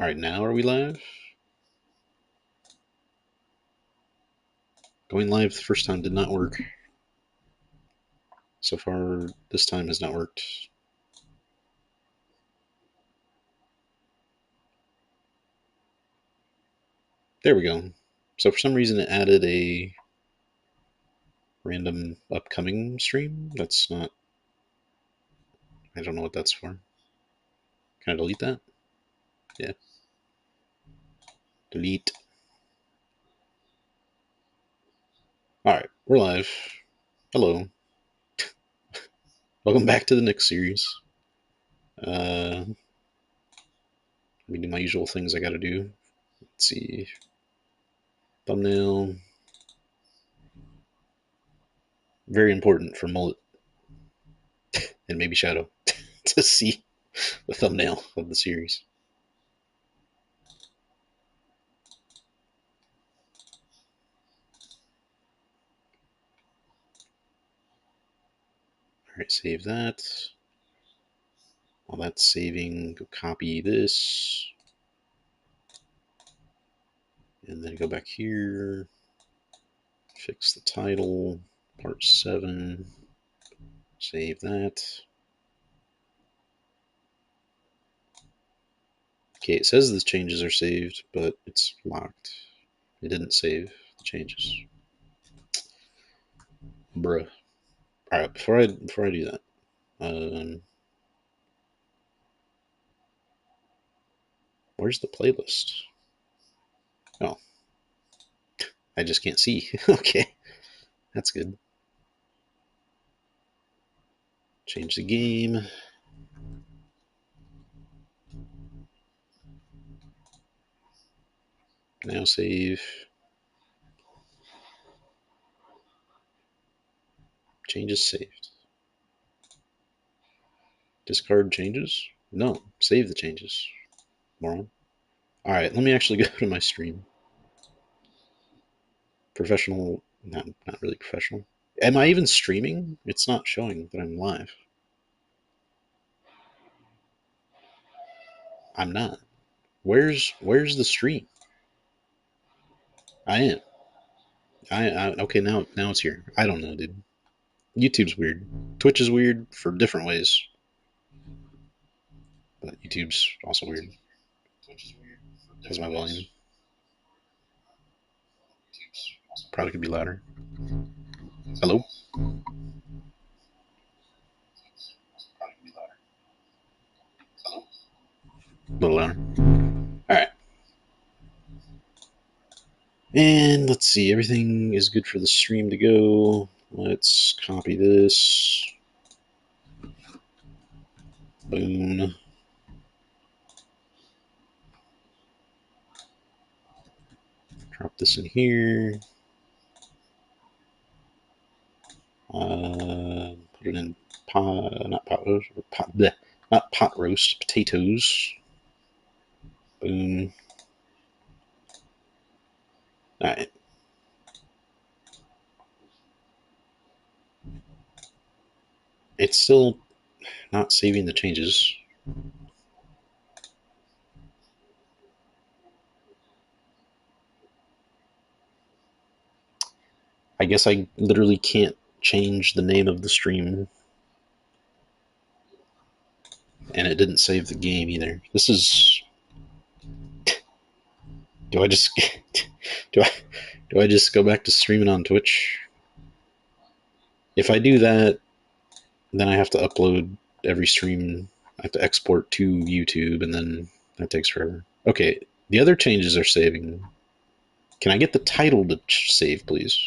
All right, now are we live? Going live the first time did not work. So far, this time has not worked. There we go. So for some reason it added a random upcoming stream. That's not, I don't know what that's for. Can I delete that? Yeah. Delete. All right, we're live. Hello. Welcome back to the Knicks series. Let me do my usual things I gotta do. Let's see. Thumbnail. Very important for Mullet and maybe Shadow to see the thumbnail of the series. All right, save that. While that's saving, go copy this. And then go back here. Fix the title. Part 7. Save that. Okay, it says the changes are saved, but it's locked. It didn't save the changes. Bruh. Alright, before I do that, where's the playlist? Oh, I just can't see. Okay, that's good. Change the game. Now save. Changes saved. Discard changes? No, save the changes. Moron. Alright, let me actually go to my stream. Professional, not really professional. Am I even streaming? It's not showing that I'm live. I'm not. Where's the stream? I am. Okay, now it's here. I don't know, dude. YouTube's weird. Twitch is weird for different ways, but YouTube's also weird. How's my volume? Probably could be louder. Hello? A little louder. Alright. And let's see, everything is good for the stream to go. Let's copy this. Boom. Drop this in here. Put it in pot, not pot roast, bleh, not pot roast, potatoes. Boom. All right. It's still not saving the changes. I guess I literally can't change the name of the stream, and it didn't save the game either. This is. Do I just do I do I just go back to streaming on Twitch? If I do that, then I have to upload every stream. I have to export to YouTube, and then that takes forever. Okay, the other changes are saving. Can I get the title to save, please?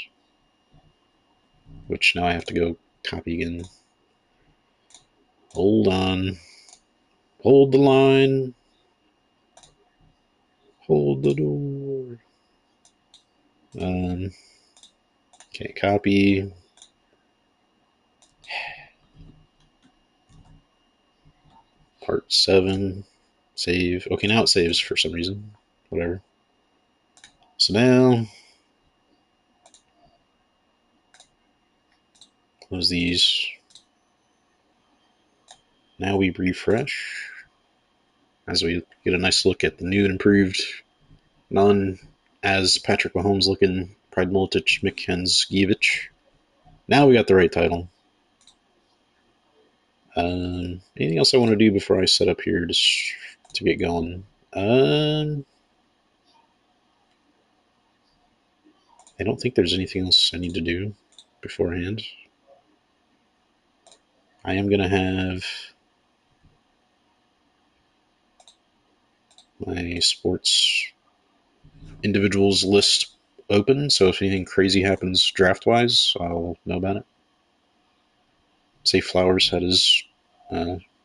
Which now I have to go copy again. Hold on. Hold the line. Hold the door. Okay, copy. Part 7. Save. Okay, now it saves for some reason. Whatever. So now, close these. Now we refresh. as we get a nice look at the new and improved, non as Patrick Mahomes looking Pride Miletich Mikhansgievich. Now we got the right title. Anything else I want to do before I set up here just to get going? I don't think there's anything else I need to do beforehand. I am going to have my sports individuals list open, so if anything crazy happens draft wise, I'll know about it. Say Flowers had his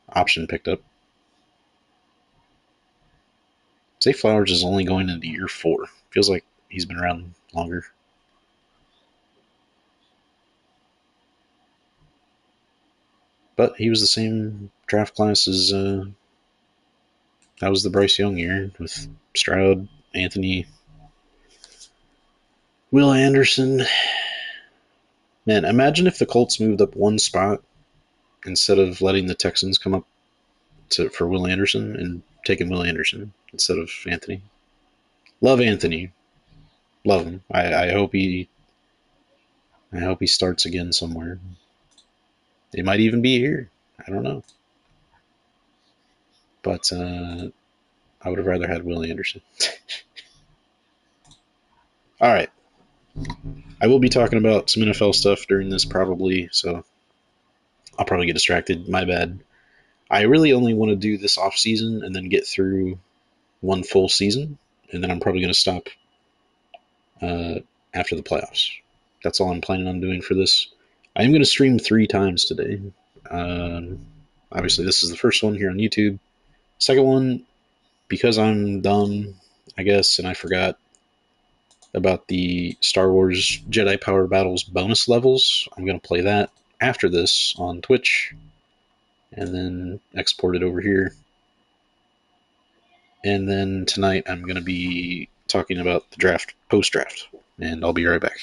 option picked up. Say Flowers is only going into year 4. Feels like he's been around longer. But he was the same draft class as that was the Bryce Young year with Stroud, Anthony, Will Anderson. Man, imagine if the Colts moved up one spot instead of letting the Texans come up for Will Anderson and taking Will Anderson instead of Anthony. Love Anthony, love him. I hope he starts again somewhere. It might even be here. I don't know, but I would have rather had Will Anderson. All right, I will be talking about some NFL stuff during this probably, so I'll probably get distracted. My bad. I really only want to do this off season and then get through one full season, and then I'm probably going to stop uh, after the playoffs. That's all I'm planning on doing for this. I am going to stream 3 times today. Um, Obviously, this is the first one here on YouTube. Second one, because I'm dumb, I guess, and I forgot about the Star Wars Jedi Power Battles bonus levels. I'm going to play that after this on Twitch and then export it over here. And then tonight I'm going to be talking about the draft post draft. And I'll be right back.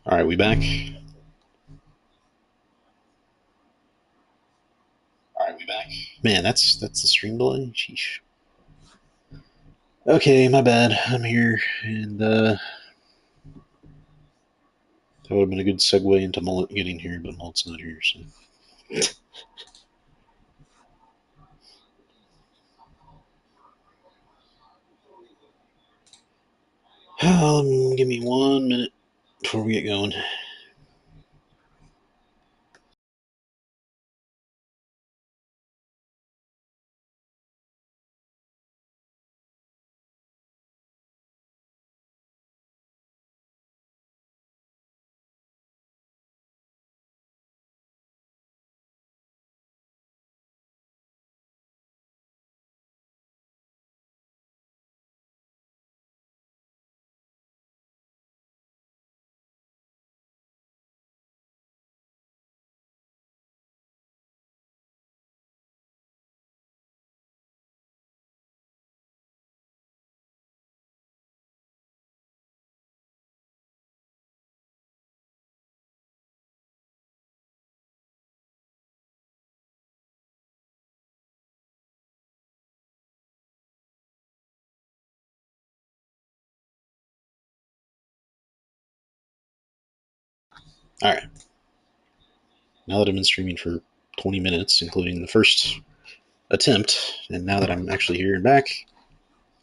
All right, we back. Man, that's the stream delay. Sheesh. Okay, my bad. I'm here, and that would have been a good segue into Mullet getting here, but Mullet's not here, so. Give me 1 minute before we get going. All right. Now that I've been streaming for 20 minutes, including the first attempt, and now that I'm actually here and back,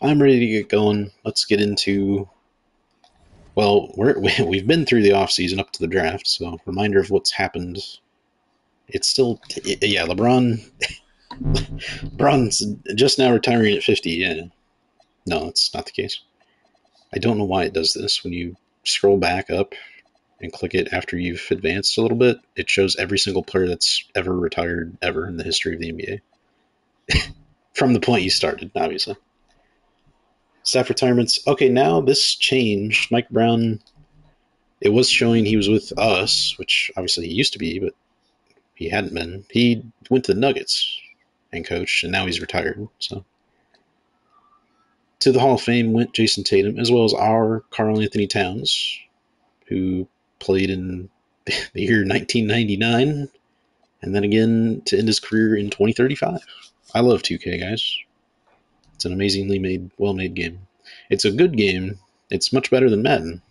I'm ready to get going. Let's get into. Well, we've been through the off season up to the draft, so reminder of what's happened. It's still, yeah, LeBron's just now retiring at 50. Yeah, no, that's not the case. I don't know why it does this. When you scroll back up and click it after you've advanced a little bit, it shows every single player that's ever retired ever in the history of the NBA. From the point you started, obviously. Staff retirements. Okay, now this changed. Mike Brown, it was showing he was with us, which obviously he used to be, but he hadn't been. He went to the Nuggets and coached, and now he's retired. So to the Hall of Fame went Jason Tatum, as well as our Karl Anthony Towns, who played in the year 1999, and then again to end his career in 2035. I love 2K, guys. It's an amazingly well-made game. It's a good game. It's much better than Madden,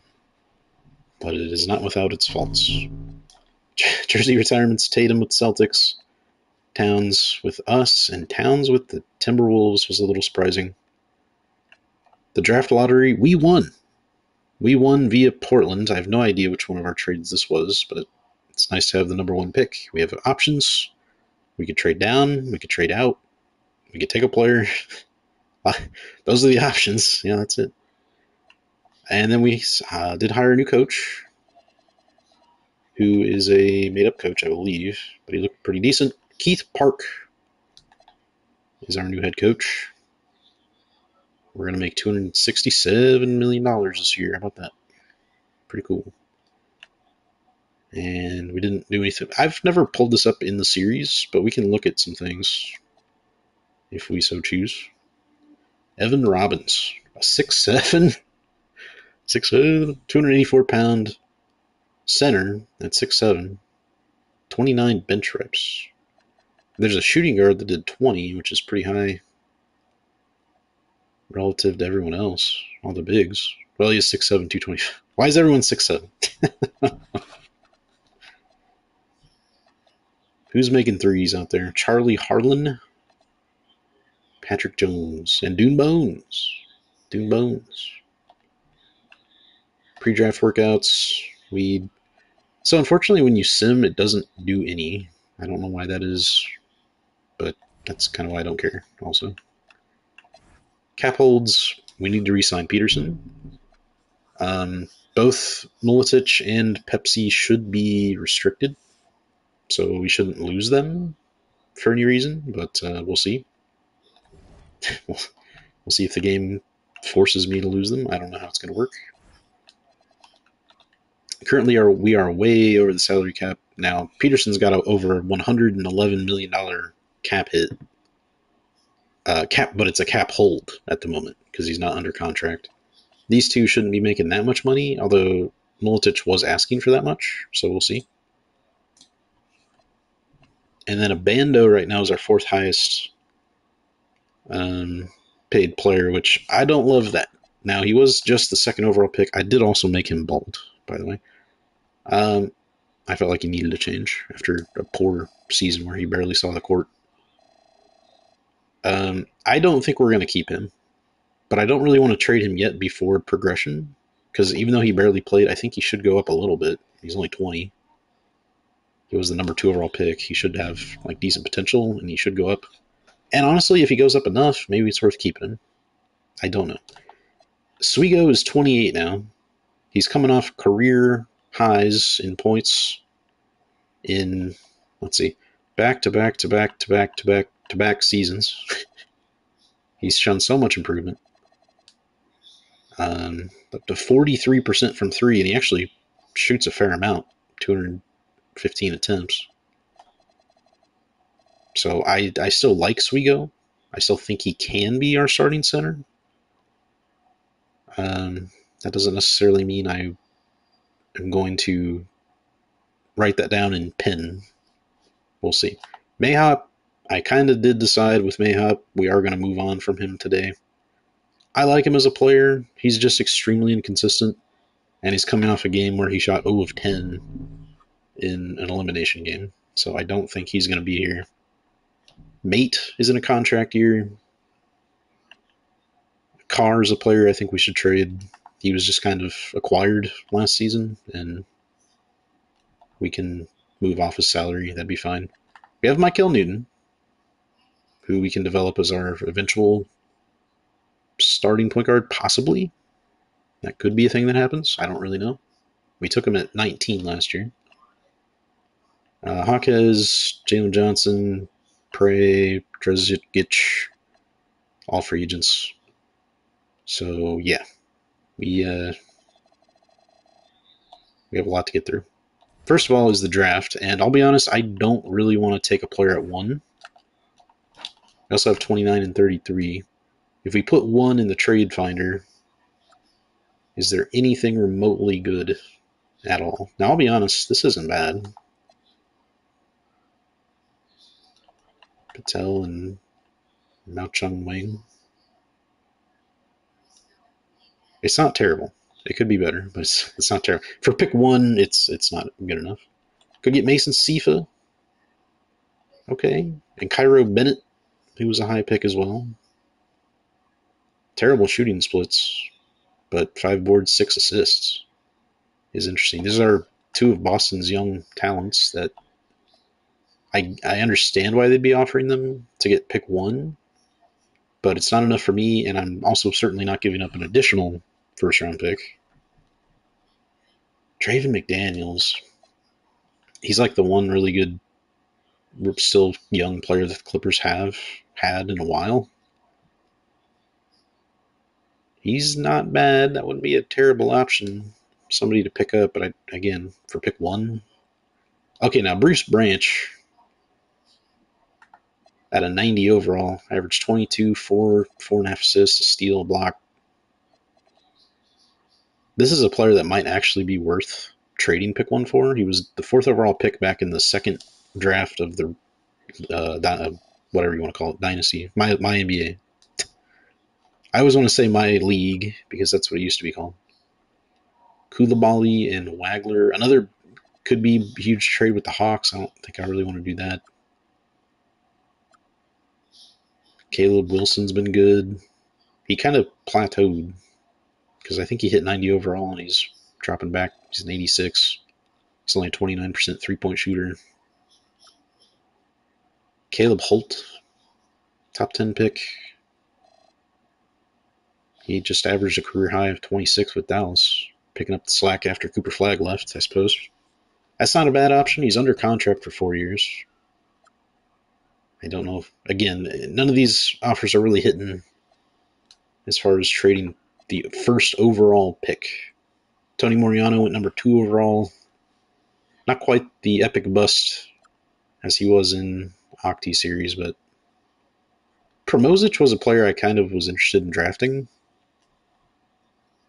but it is not without its faults. Jersey retirements: Tatum with Celtics, Towns with us, and Towns with the Timberwolves was a little surprising. The draft lottery, we won. We won via Portland. I have no idea which one of our trades this was, but it's nice to have the number one pick. We have options. We could trade down. We could trade out. We could take a player. Those are the options. Yeah, that's it. And then we did hire a new coach, who is a made-up coach, I believe, but he looked pretty decent. Keith Park is our new head coach. We're going to make $267 million this year. How about that? Pretty cool. And we didn't do anything. I've never pulled this up in the series, but we can look at some things if we so choose. Evan Robbins, a 6'7", 284-pound center at 6'7", 29 bench reps. There's a shooting guard that did 20, which is pretty high relative to everyone else, all the bigs. Well, he is 6'7", 220. Why is everyone 6'7"? Who's making threes out there? Charlie Harlan, Patrick Jones, and Dune Bones. Dune Bones. Pre-draft workouts. So unfortunately, when you sim, it doesn't do any. I don't know why that is, but that's kind of why I don't care. Also, cap holds. We need to re-sign Peterson. Both Miletich and Pepsi should be restricted, so we shouldn't lose them for any reason. But we'll see. we'll see if the game forces me to lose them. I don't know how it's going to work. Currently, we are way over the salary cap now. Peterson's got over $111 million cap hit. But it's a cap hold at the moment because he's not under contract. These two shouldn't be making that much money, although Miletich was asking for that much, so we'll see. And then Abando right now is our fourth highest paid player, which I don't love that. Now, he was just the second overall pick. I did also make him bald, by the way. I felt like he needed a change after a poor season where he barely saw the court. I don't think we're going to keep him, but I don't really want to trade him yet before progression, because even though he barely played, I think he should go up a little bit. He's only 20. He was the number 2 overall pick. He should have like decent potential, and he should go up. And honestly, if he goes up enough, maybe it's worth keeping him. I don't know. Swigo is 28 now. He's coming off career highs in points in, let's see, back to back to back to back to back to back seasons. He's shown so much improvement. Up to 43% from 3, and he actually shoots a fair amount, 215 attempts. So I still like Swigo. I still think he can be our starting center. That doesn't necessarily mean I am going to write that down in pen. We'll see. Mayhop, I kind of did decide with Mayhop we are going to move on from him today. I like him as a player. He's just extremely inconsistent, and he's coming off a game where he shot 0 of 10 in an elimination game. So I don't think he's going to be here. Mate is in a contract year. Carr is a player I think we should trade. He was just kind of acquired last season, and we can move off his salary. That'd be fine. We have Michael Newton, who we can develop as our eventual starting point guard, possibly. That could be a thing that happens. I don't really know. We took him at 19 last year. Hawkes, Jalen Johnson, Prey, Drezgic, all free agents. So, yeah. We have a lot to get through. First of all is the draft, and I'll be honest, I don't really want to take a player at 1. I also have 29 and 33. If we put 1 in the trade finder, is there anything remotely good at all? Now, I'll be honest, this isn't bad. Patel and Mao Chung Wang. It's not terrible. It could be better, but it's not terrible. For pick 1, it's not good enough. Could get Mason Sifa. Okay. And Cairo Bennett, who was a high pick as well. Terrible shooting splits, but 5 boards, 6 assists is interesting. These are 2 of Boston's young talents that I understand why they'd be offering them to get pick 1, but it's not enough for me, and I'm also certainly not giving up an additional first-round pick. Draven McDaniels, he's like the one really good, still young player that the Clippers have had in a while. He's not bad. That wouldn't be a terrible option. Somebody to pick up, but again, for pick 1. Okay, now Bruce Branch at a 90 overall, averaged 22, 4.5 assists, a steal, a block. This is a player that might actually be worth trading pick 1 for. He was the 4th overall pick back in the second draft of the whatever you want to call it, Dynasty, MyNBA. I always want to say my league because that's what it used to be called. Koulibaly and Wagler. Another could be huge trade with the Hawks. I don't think I really want to do that. Caleb Wilson's been good. He kind of plateaued because I think he hit 90 overall and he's dropping back. He's an 86. He's only a 29% three-point shooter. Caleb Holt, top 10 pick. He just averaged a career high of 26 with Dallas, picking up the slack after Cooper Flagg left, I suppose. That's not a bad option. He's under contract for 4 years. I don't know if, again, none of these offers are really hitting as far as trading the first overall pick. Tony Moriano went number 2 overall. Not quite the epic bust as he was in Octi series, but Promosic was a player I kind of was interested in drafting.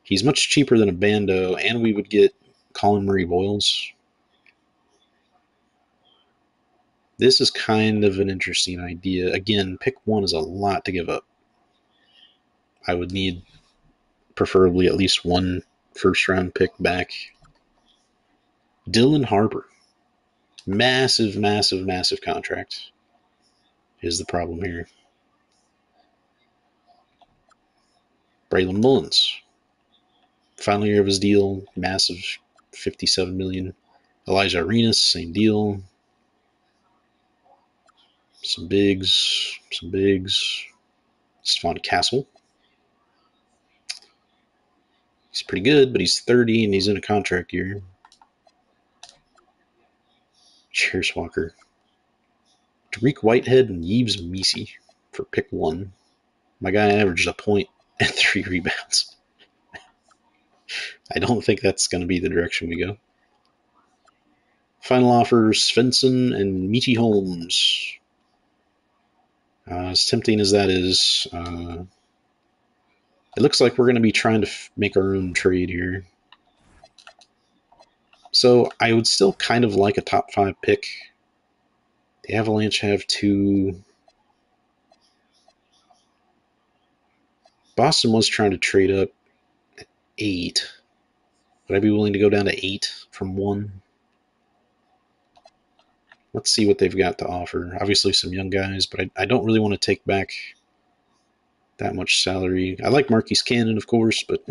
He's much cheaper than a Bando, and we would get Colin Murray Boyles. This is kind of an interesting idea. Again, pick 1 is a lot to give up. I would need preferably at least 1 first-round pick back. Dylan Harper. Massive, massive, massive contract is the problem here. Braylon Mullins. Final year of his deal, massive, $57 million. Elijah Arenas, same deal. Some bigs. Stephon Castle. He's pretty good, but he's 30 and he's in a contract year. Cheers Walker. Tariq Whitehead and Yves Misi for pick 1. My guy averaged a point and 3 rebounds. I don't think that's going to be the direction we go. Final offers, Svensson and Michi Holmes. As tempting as that is, it looks like we're going to be trying to make our own trade here. So I would still kind of like a top 5 pick. The Avalanche have 2. Boston was trying to trade up at 8. Would I be willing to go down to 8 from 1? Let's see what they've got to offer. Obviously some young guys, but I don't really want to take back that much salary. I like Marquise Cannon, of course, but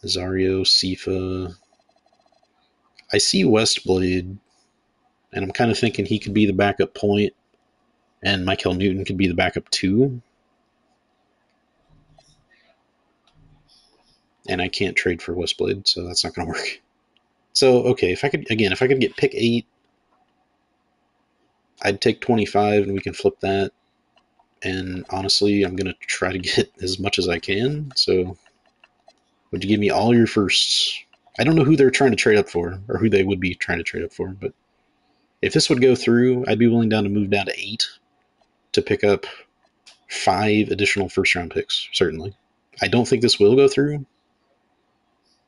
Zario, Sifa. I see Westblade, and I'm kind of thinking he could be the backup point, and Michael Newton could be the backup 2. And I can't trade for Westblade, so that's not going to work. So, okay, if I could get pick 8, I'd take 25 and we can flip that. And honestly, I'm going to try to get as much as I can. So, would you give me all your firsts? I don't know who they're trying to trade up for, or who they would be trying to trade up for, but if this would go through, I'd be willing to move down to 8 to pick up 5 additional first-round picks, certainly. I don't think this will go through,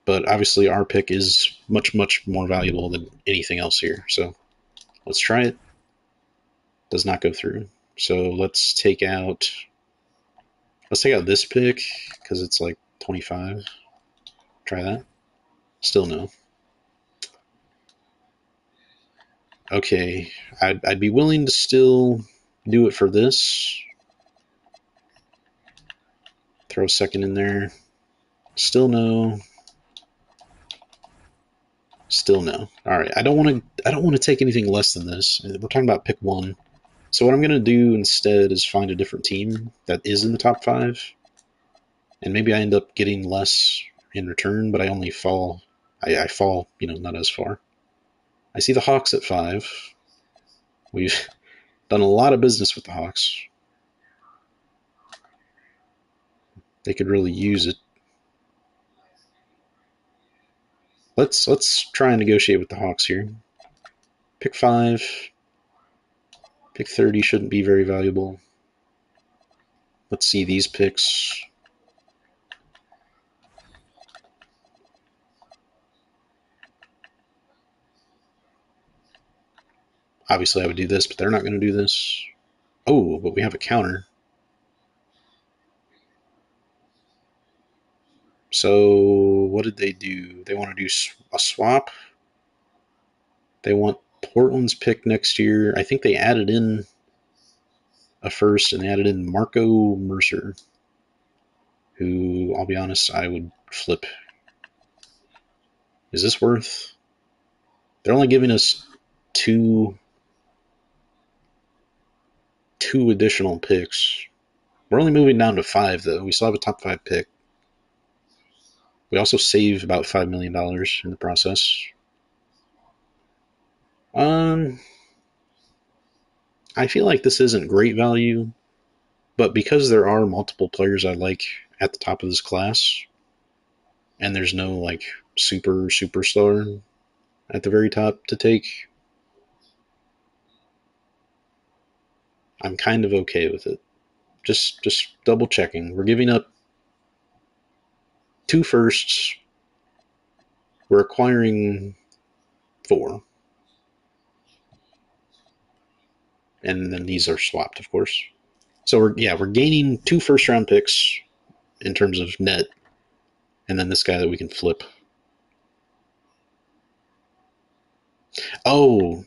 but obviously our pick is much, much more valuable than anything else here. So let's try it. Does not go through. So let's take out this pick because it's like 25. Try that. Still no. Okay, I'd be willing to still do it for this. Throw a second in there. Still no. Still no. All right, I don't want to take anything less than this. We're talking about pick 1. So what I'm going to do instead is find a different team that is in the top 5. And maybe I end up getting less in return, but I only fall. I fall, not as far. I see the Hawks at 5. We've done a lot of business with the Hawks. They could really use it. Let's try and negotiate with the Hawks here. Pick 5. Pick 30 shouldn't be very valuable. Let's see these picks. Obviously, I would do this, but they're not going to do this. Oh, but we have a counter. So what did they do? They want to do a swap. They want Portland's pick next year. I think they added in a first and they added in Marco Mercer, who, I'll be honest, I would flip. Is this worth? They're only giving us two additional picks. We're only moving down to 5, though. We still have a top 5 pick. We also save about $5 million in the process. I feel like this isn't great value, but because there are multiple players I like at the top of this class, and there's no like superstar at the very top to take, I'm kind of okay with it. Just double checking. We're giving up 2 firsts. We're acquiring 4. And then these are swapped, of course. So we're gaining 2 first round picks in terms of net, and then this guy that we can flip. Oh,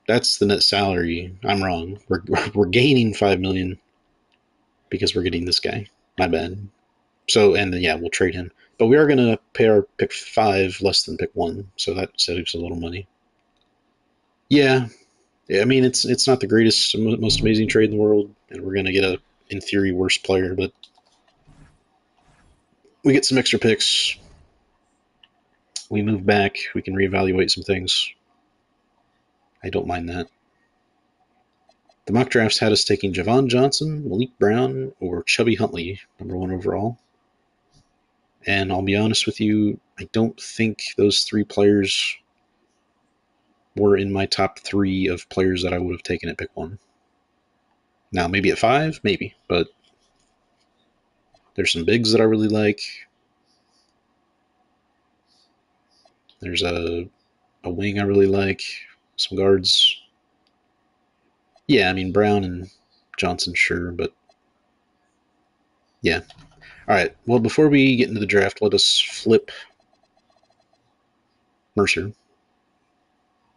that's the net salary. I'm wrong. We're gaining 5 million because we're getting this guy. My bad. So and then, yeah, we'll trade him, but we are gonna pay our pick 5 less than pick 1, so that saves a little money. Yeah, I mean it's not the greatest, most amazing trade in the world, and we're gonna get a in theory worse player, but we get some extra picks. We move back. We can reevaluate some things. I don't mind that. The mock drafts had us taking Javon Johnson, Malik Brown, or Chubby Huntley, number 1 overall. And I'll be honest with you, I don't think those 3 players were in my top 3 of players that I would have taken at pick 1. Now, maybe at 5, maybe, but there's some bigs that I really like. There's a wing I really like, some guards. Yeah, I mean, Brown and Johnson, sure, but yeah. All right, well, before we get into the draft, let us flip Mercer.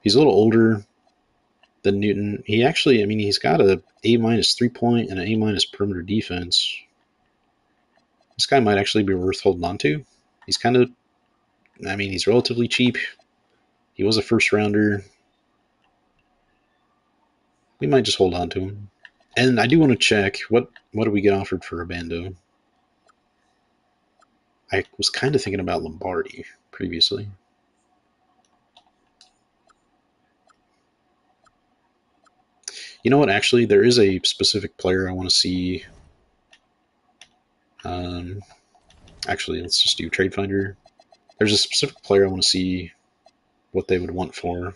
He's a little older than Newton. He actually, I mean, he's got a A- 3-point and an A- perimeter defense. This guy might actually be worth holding on to. He's kind of, I mean, he's relatively cheap. He was a first rounder. We might just hold on to him. And I do want to check what do we get offered for Abando? I was kind of thinking about Lombardi previously. You know what? Actually, there is a specific player I want to see. Actually, let's just do Trade Finder. There's a specific player I want to see what they would want for.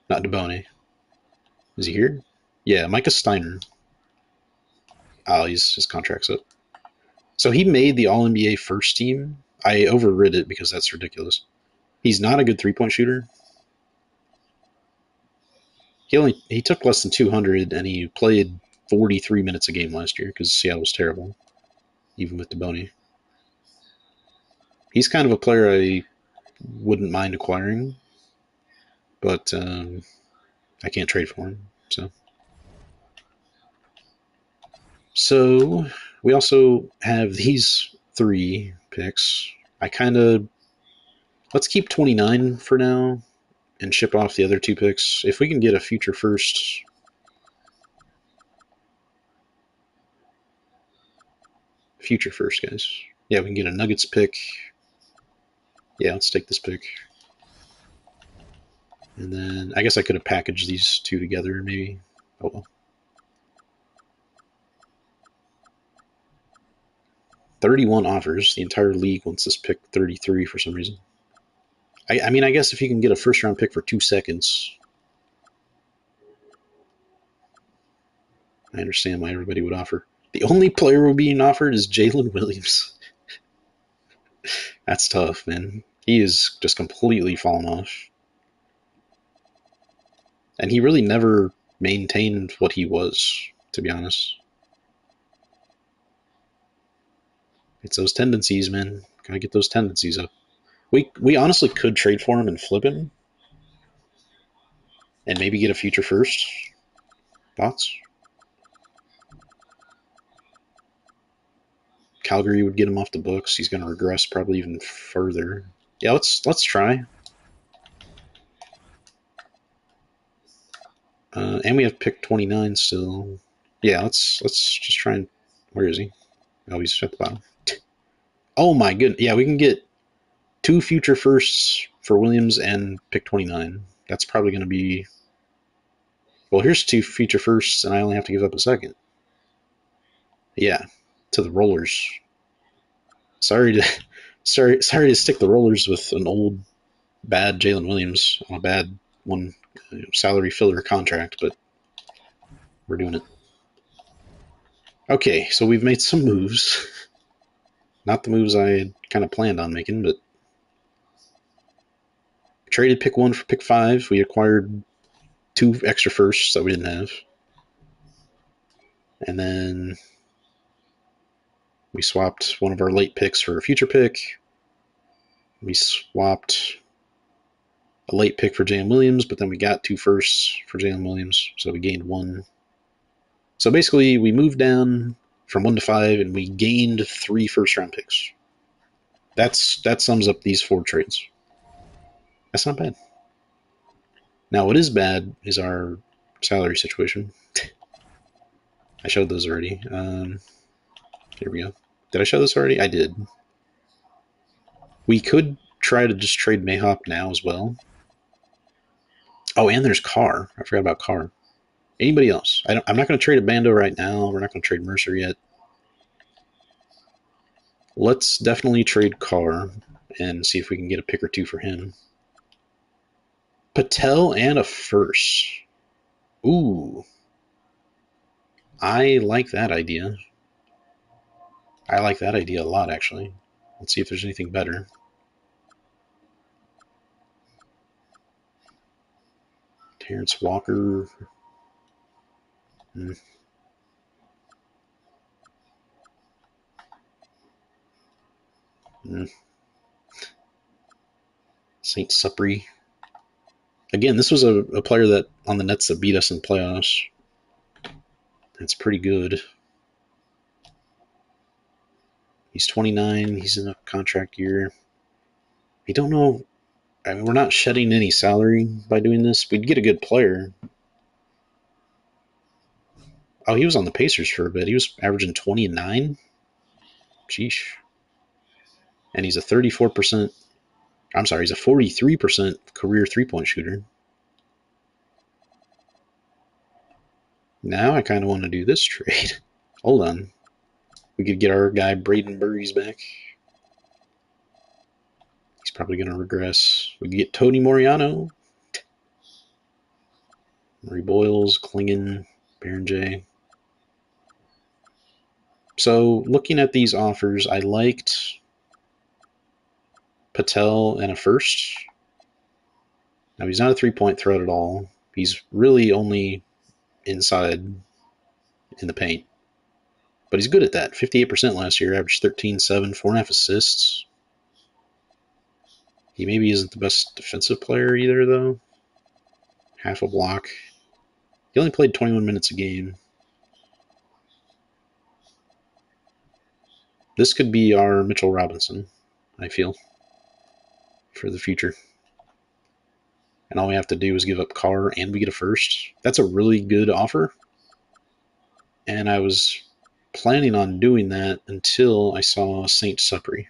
Not DeBone. Is he here? Yeah, Micah Steiner. Oh, his contract's up. So he made the All NBA first team. I overrid it because that's ridiculous. He's not a good 3-point shooter. He took less than 200 and he played 43 minutes a game last year because Seattle was terrible, even with DeBone. He's kind of a player I wouldn't mind acquiring, but I can't trade for him. So we also have these 3 picks. Let's keep 29 for now and ship off the other 2 picks. If we can get a future first, guys. Yeah, we can get a Nuggets pick. Yeah, let's take this pick. And then I guess I could have packaged these 2 together, maybe. Oh well. 31 offers. The entire league wants this pick 33 for some reason. I mean, I guess if you can get a first round pick for 2 seconds, I understand why everybody would offer. The only player we're being offered is Jalen Williams. That's tough, man. He is just completely fallen off. And he really never maintained what he was, to be honest. It's those tendencies, man. Gotta get those tendencies up. We honestly could trade for him and flip him, and maybe get a future first. Thoughts? Calgary would get him off the books. He's going to regress probably even further. Yeah, let's try. And we have pick 29 still. Yeah, let's just try and. Where is he? Oh, he's at the bottom. Oh my goodness. Yeah, we can get 2 future firsts for Williams and pick 29. That's probably going to be. Well, here's 2 future firsts, and I only have to give up a second. Yeah, to the Rollers. Sorry to stick the Rollers with an old bad Jalen Williams on a bad one salary filler contract, but we're doing it. Okay, so we've made some moves. Not the moves I had kind of planned on making, but traded pick 1 for pick 5. We acquired 2 extra firsts that we didn't have. And then we swapped one of our late picks for a future pick. We swapped a late pick for Jalen Williams, but then we got 2 firsts for Jalen Williams, so we gained 1. So basically, we moved down from 1 to 5, and we gained 3 first-round picks. That sums up these 4 trades. That's not bad. Now, what is bad is our salary situation. I showed those already. Here we go. Did I show this already? I did. We could try to just trade Mayhop now as well. Oh, and there's Carr. I forgot about Carr. Anybody else? I'm not going to trade a Bando right now. We're not going to trade Mercer yet. Let's definitely trade Carr and see if we can get a pick or 2 for him. Patel and a first. Ooh. I like that idea. I like that idea a lot, actually. Let's see if there's anything better. Terrence Walker. St. Supri. Again, this was a player that on the Nets that beat us in the playoffs. That's pretty good. He's 29. He's in a contract year. I don't know. I mean, we're not shedding any salary by doing this. We'd get a good player. Oh, he was on the Pacers for a bit. He was averaging 20 and 9. Sheesh. And he's a 34%. I'm sorry, he's a 43% career three-point shooter. Now I kind of want to do this trade. Hold on. We could get our guy Braden Burries back. He's probably going to regress. We could get Tony Moriano. Murray Boyles, Klingon, Baron J. So looking at these offers, I liked Patel and a first. Now he's not a three-point threat at all. He's really only inside in the paint. But he's good at that. 58% last year, averaged 13, 7, 4.5 assists. He maybe isn't the best defensive player either, though. Half a block. He only played 21 minutes a game. This could be our Mitchell Robinson, I feel, for the future. And all we have to do is give up Carr and we get a first. That's a really good offer. And I was planning on doing that until I saw St. Supri.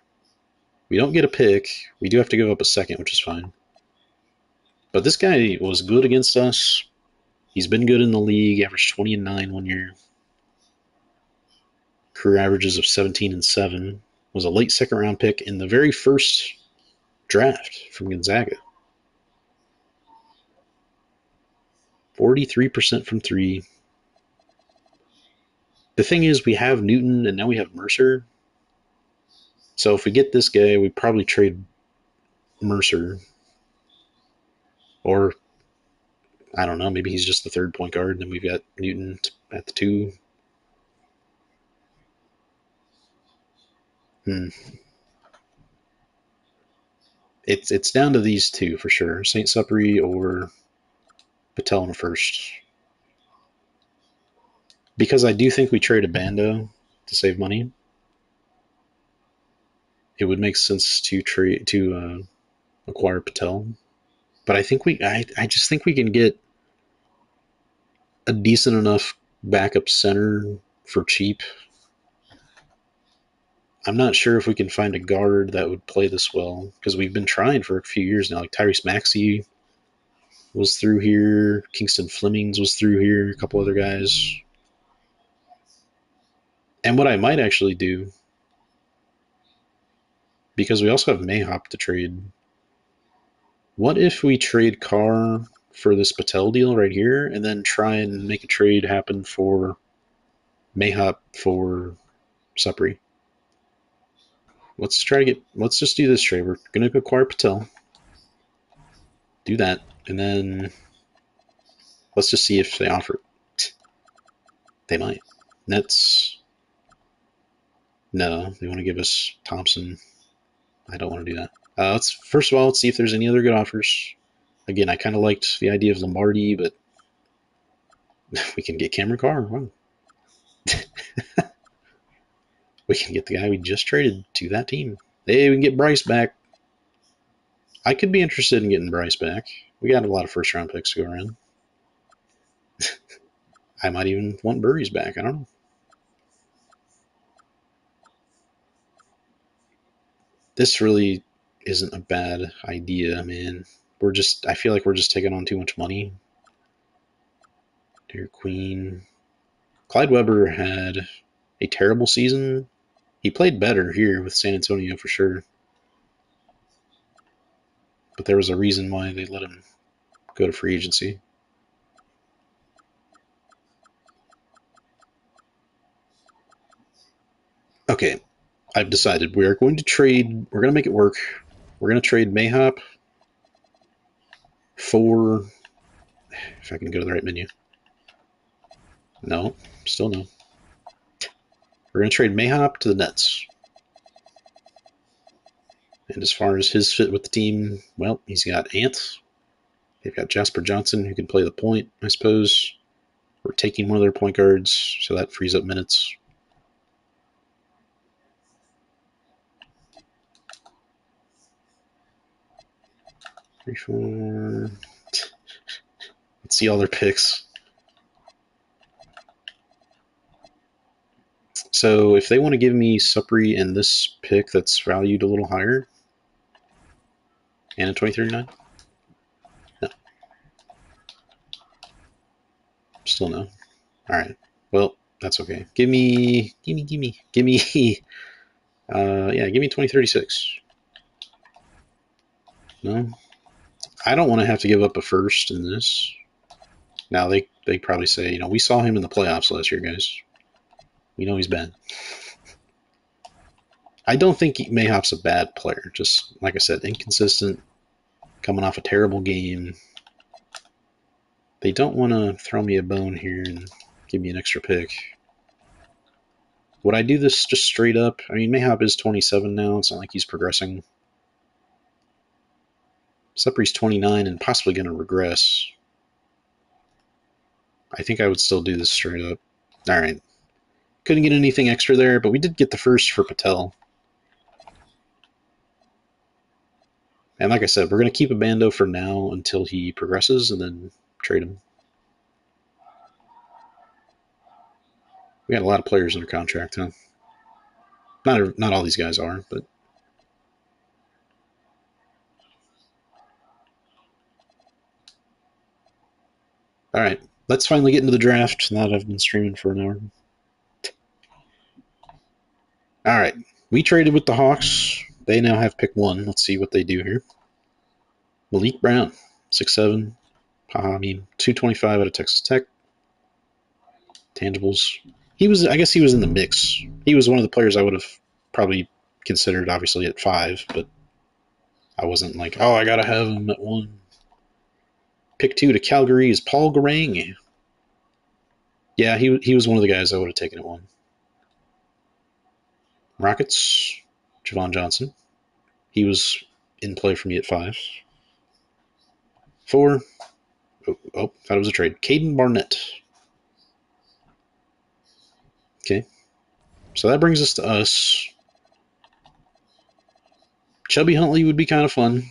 We don't get a pick. We do have to give up a second, which is fine. But this guy was good against us. He's been good in the league, averaged 20 and 9 one year. Career averages of 17 and 7. Was a late second round pick in the very first draft from Gonzaga. 43% from 3. The thing is, we have Newton and now we have Mercer. So if we get this guy, we probably trade Mercer. Or, I don't know, maybe he's just the third point guard, and then we've got Newton at the 2. It's down to these 2 for sure. St. Supri or Patel in the first. Because I do think we trade a Bando to save money. It would make sense to acquire Patel. But I think I just think we can get a decent enough backup center for cheap. I'm not sure if we can find a guard that would play this well, because we've been trying for a few years now. Like Tyrese Maxey was through here, Kingston Flemings was through here, a couple other guys. And what I might actually do, because we also have Mayhop to trade, what if we trade Carr for this Patel deal right here, and then try and make a trade happen for Mayhop for Supri? let's just do this trade. We're going to acquire Patel. Do that. And then let's just see if they offer it. They might. Nets. No, they want to give us Thompson. I don't want to do that. First of all, let's see if there's any other good offers. Again, I kind of liked the idea of Lombardi, but we can get Cameron Carr. Wow. We can get the guy we just traded to that team. Hey, we can get Bryce back. I could be interested in getting Bryce back. We got a lot of first-round picks to go around. I might even want Burries back. I don't know. This really isn't a bad idea, man. I feel like we're just taking on too much money. Dear Queen. Clyde Weber had a terrible season. He played better here with San Antonio for sure. But there was a reason why they let him go to free agency. Okay, I've decided we are going to trade. We're going to make it work. We're going to trade Mayhop for. If I can go to the right menu. No, still no. We're going to trade Mayhop to the Nets. And as far as his fit with the team, well, he's got Ant. They've got Jasper Johnson, who can play the point, I suppose. We're taking one of their point guards, so that frees up minutes. Three, four. Let's see all their picks. So if they want to give me Supri and this pick that's valued a little higher, and a 2039? No. Still no. Alright. Well, that's okay. Give me, yeah, give me 2036. No? I don't want to have to give up a first in this. Now, they probably say, we saw him in the playoffs last year, guys. We know he's bad. I don't think Mayhop's a bad player. Just, like I said, inconsistent, coming off a terrible game. They don't want to throw me a bone here and give me an extra pick. Would I do this just straight up? I mean, Mayhop is 27 now. It's not like he's progressing. Supri's 29 and possibly going to regress. I think I would still do this straight up. All right. Couldn't get anything extra there, but we did get the first for Patel. And like I said, we're going to keep a Bando for now until he progresses and then trade him. We got a lot of players under contract, huh? Not all these guys are, but all right. Let's finally get into the draft now that I've been streaming for an hour. All right. We traded with the Hawks. They now have pick 1. Let's see what they do here. Malik Brown, 6'7". 225 out of Texas Tech. Tangibles. I guess he was in the mix. He was one of the players I would have probably considered, obviously, at 5, but I wasn't like, oh, I got to have him at 1. Pick 2 to Calgary is Paul Garang. Yeah, he was one of the guys I would have taken at 1. Rockets, Javon Johnson. He was in play for me at 5. 4. Oh, thought it was a trade. Caden Barnett. Okay. So that brings us to us. Chubby Huntley would be kind of fun.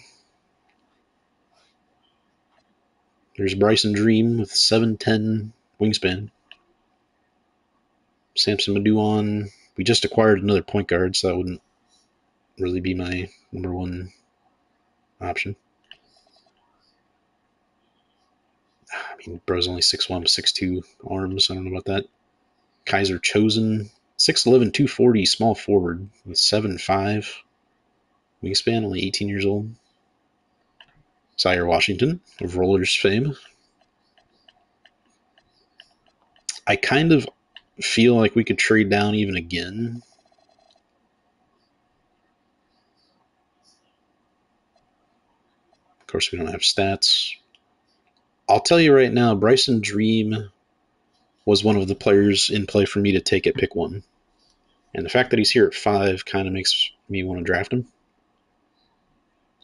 There's Bryson Dream with 7'10" wingspan. Samson Maduon. We just acquired another point guard, so that wouldn't really be my number 1 option. I mean, bro's only 6'1" with 6'2" arms. I don't know about that. Kaiser Chosen. 6'11", 240, small forward with 7'5" wingspan, only 18 years old. Zaire Washington of Rollers fame. I kind of feel like we could trade down even again. course, we don't have stats. I'll tell you right now, Bryson Dream was one of the players in play for me to take at pick 1. And the fact that he's here at 5 kind of makes me want to draft him.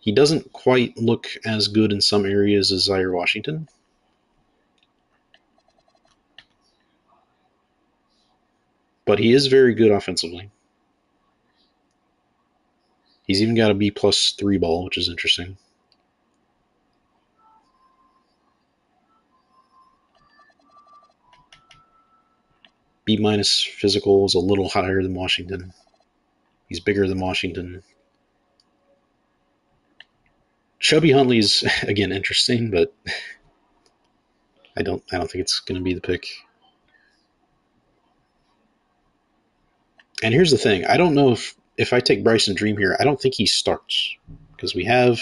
He doesn't quite look as good in some areas as Zaire Washington. But he is very good offensively. He's even got a B+ 3 ball, which is interesting. B- physical is a little higher than Washington. He's bigger than Washington. Chubby Huntley's again interesting, but I don't think it's going to be the pick. And here's the thing: I don't know if I take Bryson Dream here, I don't think he starts because we have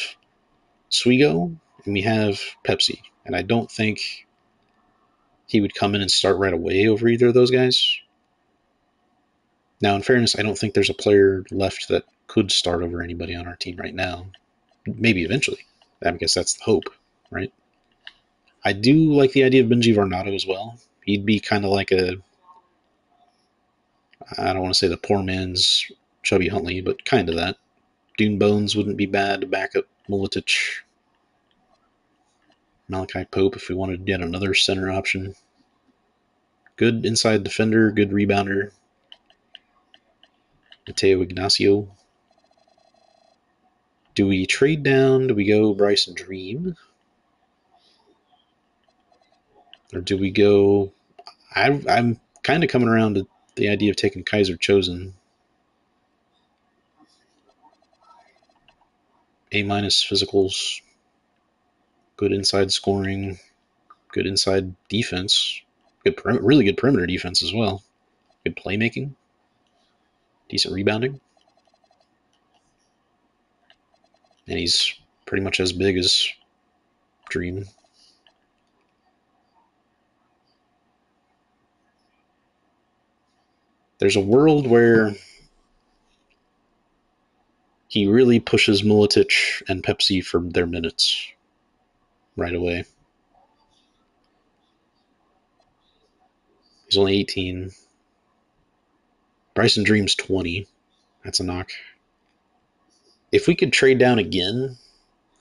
Swigo and we have Pepsi, and I don't think he would come in and start right away over either of those guys. Now, in fairness, I don't think there's a player left that could start over anybody on our team right now. Maybe eventually. I guess that's the hope, right? I do like the idea of Benji Varnado as well. He'd be kind of like I don't want to say the poor man's Chubby Huntley, but kind of that. Dune Bones wouldn't be bad to back up Miletich. Malachi Pope if we wanted yet another center option. Good inside defender, good rebounder. Mateo Ignacio. Do we trade down? Do we go Bryson Dream? Or do we go... I'm kind of coming around to the idea of taking Kaiser Chosen. A- physicals. Good inside scoring. Good inside defense. Really good perimeter defense as well. Good playmaking. Decent rebounding. And he's pretty much as big as Dream. There's a world where he really pushes Miletich and Pepsi for their minutes right away. He's only 18. Bryson Dream's 20. That's a knock. If we could trade down again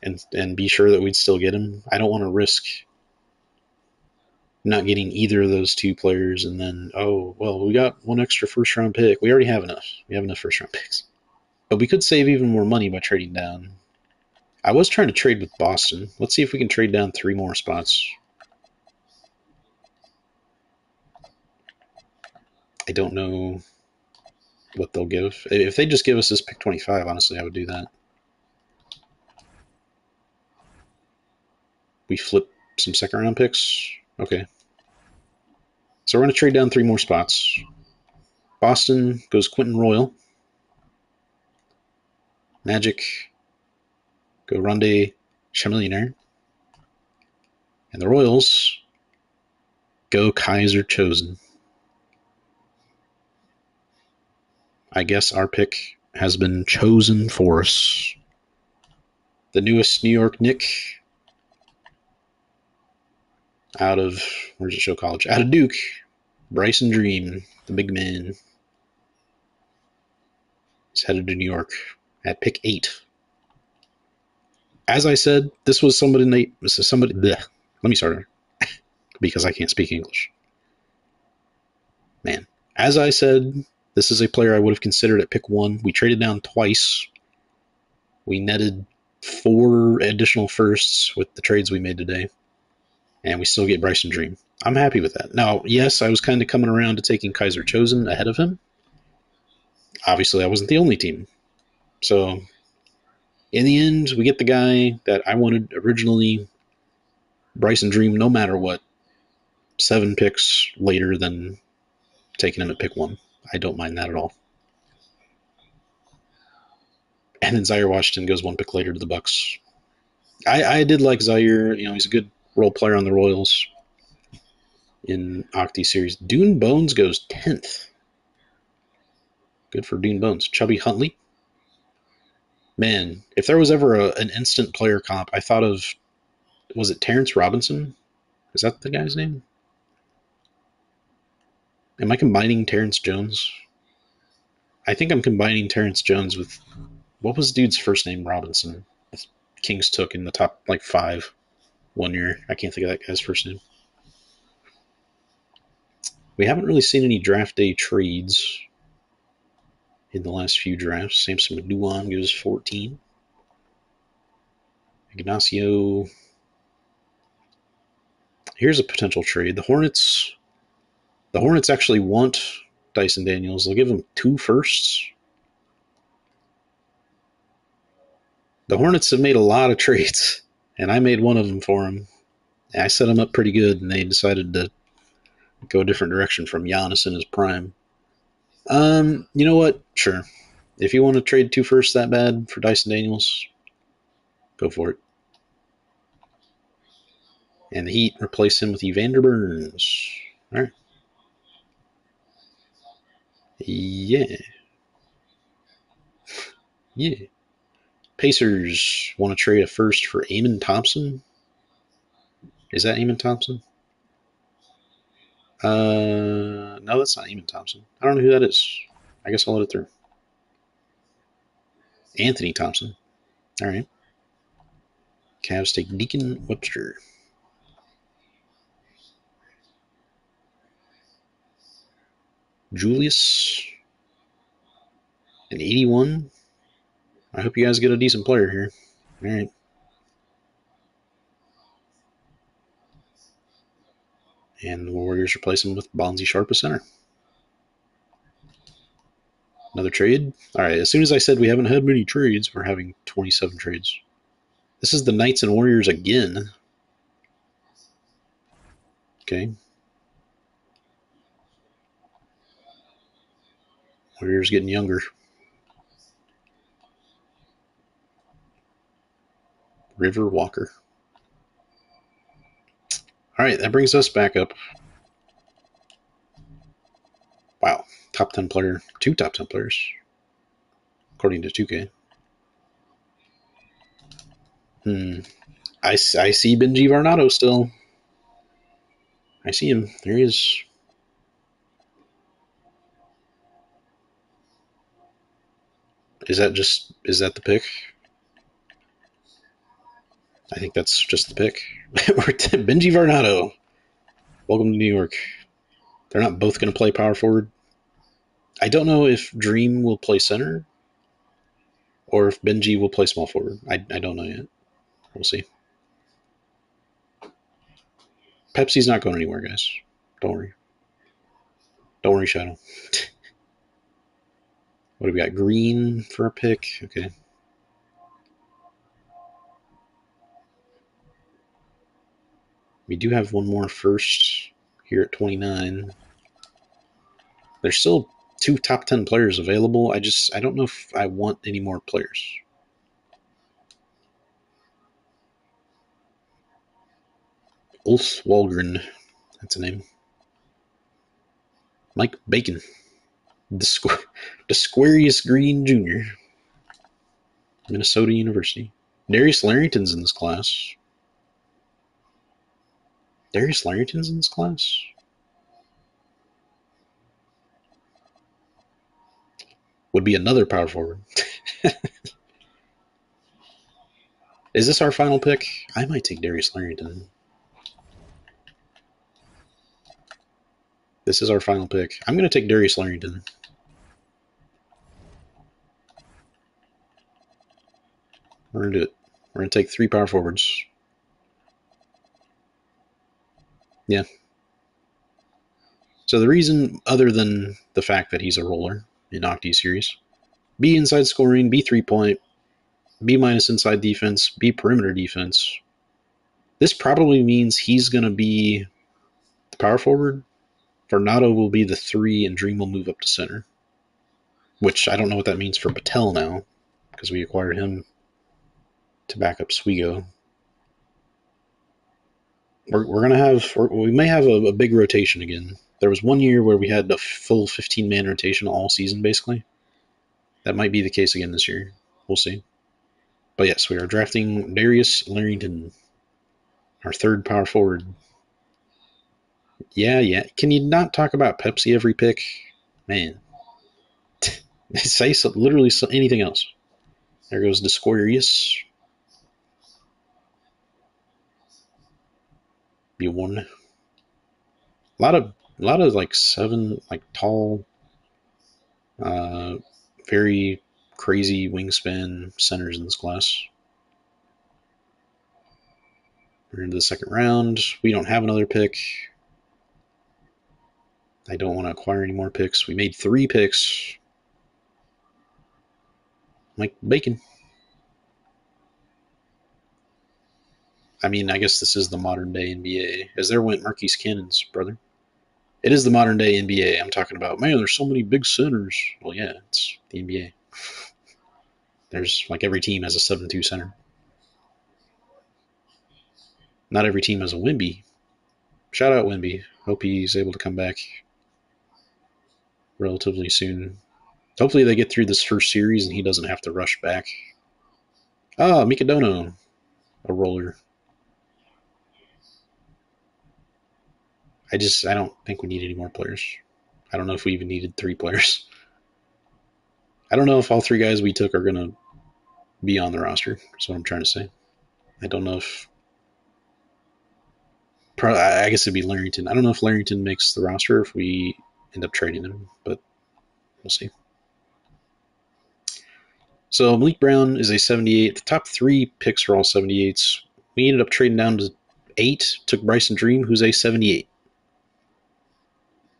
and be sure that we'd still get him, I don't want to risk not getting either of those two players and then, oh, well, we got one extra first-round pick. We already have enough. We have enough first-round picks. But we could save even more money by trading down. I was trying to trade with Boston. Let's see if we can trade down 3 more spots. I don't know what they'll give. If they just give us this pick 25, honestly, I would do that. We flip some second-round picks. Okay. So we're going to trade down 3 more spots. Boston goes Quentin Royal. Magic go Ronde Chamillionaire. And the Royals go Kaiser Chosen. I guess our pick has been chosen for us. The newest New York Knick out of, where's it show college? Out of Duke, Bryson Dream, the big man, is headed to New York at pick 8. As I said, this was somebody, bleh. Let me start because I can't speak English. Man, as I said, this is a player I would have considered at pick 1. We traded down twice. We netted 4 additional firsts with the trades we made today. And we still get Bryson Dream. I'm happy with that. Now, yes, I was kind of coming around to taking Kaiser Chosen ahead of him. Obviously, I wasn't the only team. So, in the end, we get the guy that I wanted originally, Bryson Dream, no matter what, 7 picks later than taking him at pick 1. I don't mind that at all. And then Zaire Washington goes 1 pick later to the Bucks. I did like Zaire. You know, he's a good role player on the Royals in Octi series. Dune Bones goes 10th. Good for Dune Bones. Chubby Huntley. Man, if there was ever an instant player comp, I thought of, was it Terrence Robinson? Is that the guy's name? Am I combining Terrence Jones? I think I'm combining Terrence Jones with, what was the dude's first name? Robinson. The Kings took in the top like 5 one year. I can't think of that guy's first name. We haven't really seen any draft day trades in the last few drafts. Samson Maduan goes 14. Ignacio. Here's a potential trade. The Hornets actually want Dyson Daniels. They'll give him 2 firsts. The Hornets have made a lot of trades, and I made one of them for him. I set him up pretty good, and they decided to go a different direction from Giannis in his prime. You know what? Sure. If you want to trade 2 firsts that bad for Dyson Daniels, go for it. And the Heat replace him with Evander Burns. All right. Yeah. Yeah. Pacers want to trade a first for Amon Thompson. Is that Amon Thompson? No, that's not Amon Thompson. I don't know who that is. I guess I'll let it through. Anthony Thompson. All right. Cavs take Deacon Webster. Julius. An 81. I hope you guys get a decent player here. All right. And the Warriors replace him with Bonzi Sharp as center. Another trade. All right. As soon as I said we haven't had many trades, we're having 27 trades. This is the Knights and Warriors again. Okay. Warriors getting younger. River Walker. All right, that brings us back up. Wow, top 10 player, 2 top 10 players, according to 2K. I see Benji Varnado still. I see him. There he is. Is that the pick? I think that's just the pick. Benji Varnado. Welcome to New York. They're not both going to play power forward. I don't know if Dream will play center or if Benji will play small forward. I don't know yet. We'll see. Pepsi's not going anywhere, guys. Don't worry. Don't worry, Shadow. What do we got? Green for a pick. Okay. We do have one more first here at 29. There's still 2 top 10 players available. I don't know if I want any more players. Ulf Walgren. That's a name. Mike Bacon. Desquarius Green Jr. Minnesota University. Darius Larrington's in this class. Darius Larrington's in this class? Would be another power forward. Is this our final pick? I might take Darius Larrington. This is our final pick. I'm going to take Darius Larrington. We're going to do it. We're going to take 3 power forwards. Yeah. So the reason, other than the fact that he's a roller in Octi series, B inside scoring, B 3-point, B minus inside defense, B perimeter defense. This probably means he's going to be the power forward. Varnado will be the 3, and Dream will move up to center. Which I don't know what that means for Patel now, because we acquired him to back up Swigo. We're going to have, we may have a big rotation again. There was one year where we had a full 15-man rotation all season, basically. That might be the case again this year. We'll see. But yes, we are drafting Darius Larrington, our third power forward. Yeah. Can you not talk about Pepsi every pick? Man. Say literally anything else. There goes Discorius. Be one. A lot of like seven, like tall, uh, very crazy wingspan centers in this class. We're into the second round. We don't have another pick. I don't want to acquire any more picks. We made 3 picks. Like bacon. I mean, I guess this is the modern day NBA. As there went Marquise Cannons, brother. It is the modern day NBA. I'm talking about, man, there's so many big centers. Well, yeah, it's the NBA. There's like every team has a 7-2 center. Not every team has a Wimby. Shout out Wimby. Hope he's able to come back relatively soon. Hopefully they get through this first series and he doesn't have to rush back. Ah, Mikadono, a roller. I don't think we need any more players. I don't know if we even needed 3 players. I don't know if all 3 guys we took are going to be on the roster. That's what I'm trying to say. I don't know if... I guess it'd be Larrington. I don't know if Larrington makes the roster if we end up trading him, but we'll see. So Malik Brown is a 78. The top 3 picks are all 78s. We ended up trading down to 8. Took Bryson Dream, who's a 78.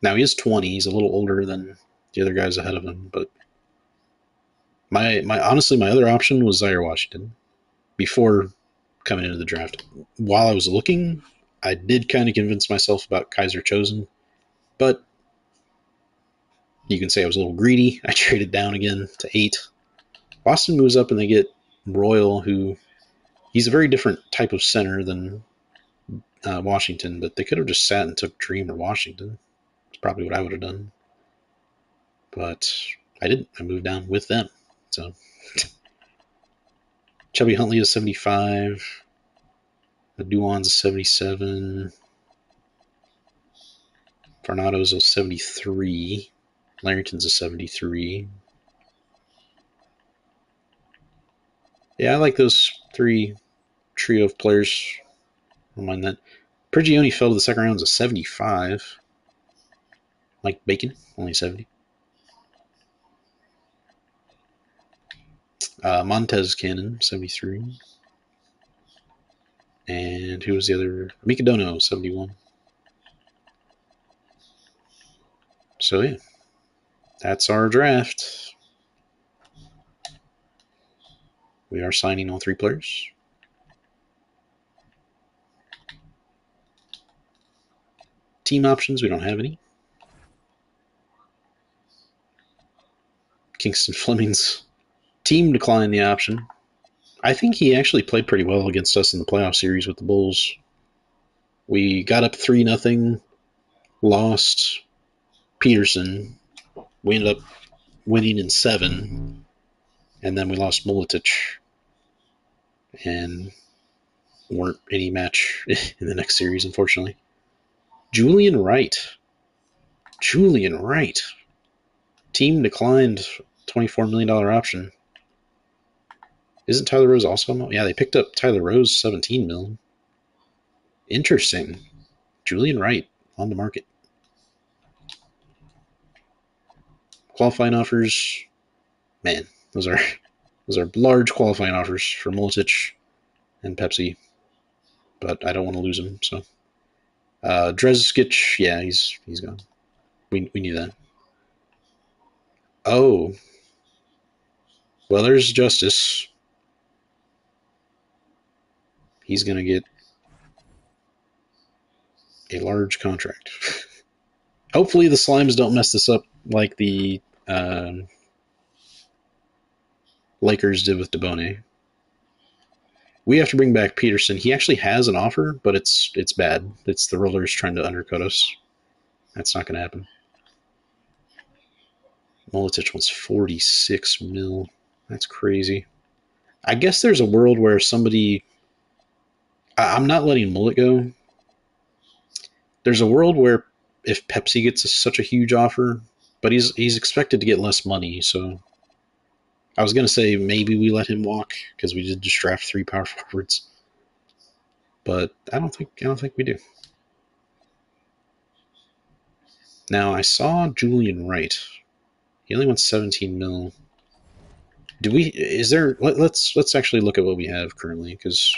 Now he is 20. He's a little older than the other guys ahead of him, but my honestly my other option was Zaire Washington before coming into the draft. While I was looking, I did kind of convince myself about Kaiser Chosen, but you can say I was a little greedy. I traded down again to 8. Boston moves up and they get Royal, who he's a very different type of center than Washington, but they could have just sat and took Dream or Washington. It's probably what I would have done. But I didn't. I moved down with them. So Chubby Huntley is 75. The Duan's a 77. Farnado's a 73. Larrington's a 73. Yeah, I like those 3 trio of players. I don't mind that. Prigioni fell to the second round as a 75. Mike Bacon, only 70. Montez Cannon, 73. And who was the other? Mikadono, 71. So, yeah. That's our draft. We are signing all 3 players. Team options, we don't have any. Kingston Fleming's team declined the option. I think he actually played pretty well against us in the playoff series with the Bulls. We got up 3-0, lost Peterson. We ended up winning in 7, and then we lost Miletich and weren't any match in the next series, unfortunately. Julian Wright. Team declined $24 million option. Isn't Tyler Rose also? Yeah, they picked up Tyler Rose, 17 mil. Interesting. Julian Wright on the market. Qualifying offers. Man, those are large qualifying offers for Miletich and Pepsi. But I don't want to lose him, so. Drezgic, yeah, he's gone. We knew that. Oh. Well, there's Justice. He's going to get a large contract. Hopefully the Slimes don't mess this up like the Lakers did with DeBone. We have to bring back Peterson. He actually has an offer, but it's bad. It's the Rollers trying to undercut us. That's not going to happen. Miletich wants 46 mil. That's crazy. I guess there's a world where somebody. I'm not letting Mullet go. There's a world where if Pepsi gets such a huge offer, but he's expected to get less money, so I was gonna say maybe we let him walk because we did just draft 3 power forwards, but I don't think we do. Now I saw Julian Wright. He only wants 17 mil. Do we? Is there? Let's actually look at what we have currently because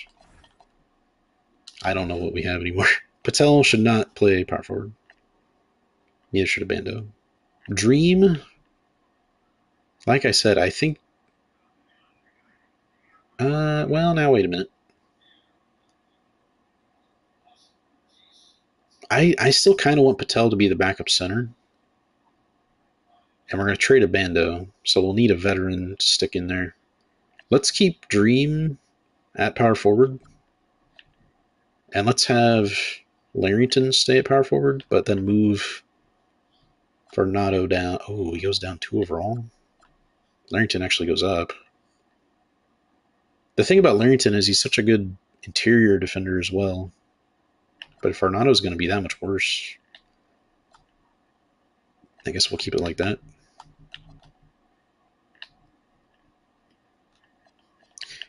I don't know what we have anymore. Patel should not play power forward. Neither should Abando. Dream. Like I said, I think. Well, now wait a minute. I still kind of want Patel to be the backup center, and we're going to trade Abando, so we'll need a veteran to stick in there. Let's keep Dream at power forward, and let's have Larrington stay at power forward, but then move Varnado down. Oh, he goes down 2 overall. Larrington actually goes up. The thing about Larrington is he's such a good interior defender as well. But if Varnado's going to be that much worse, I guess we'll keep it like that.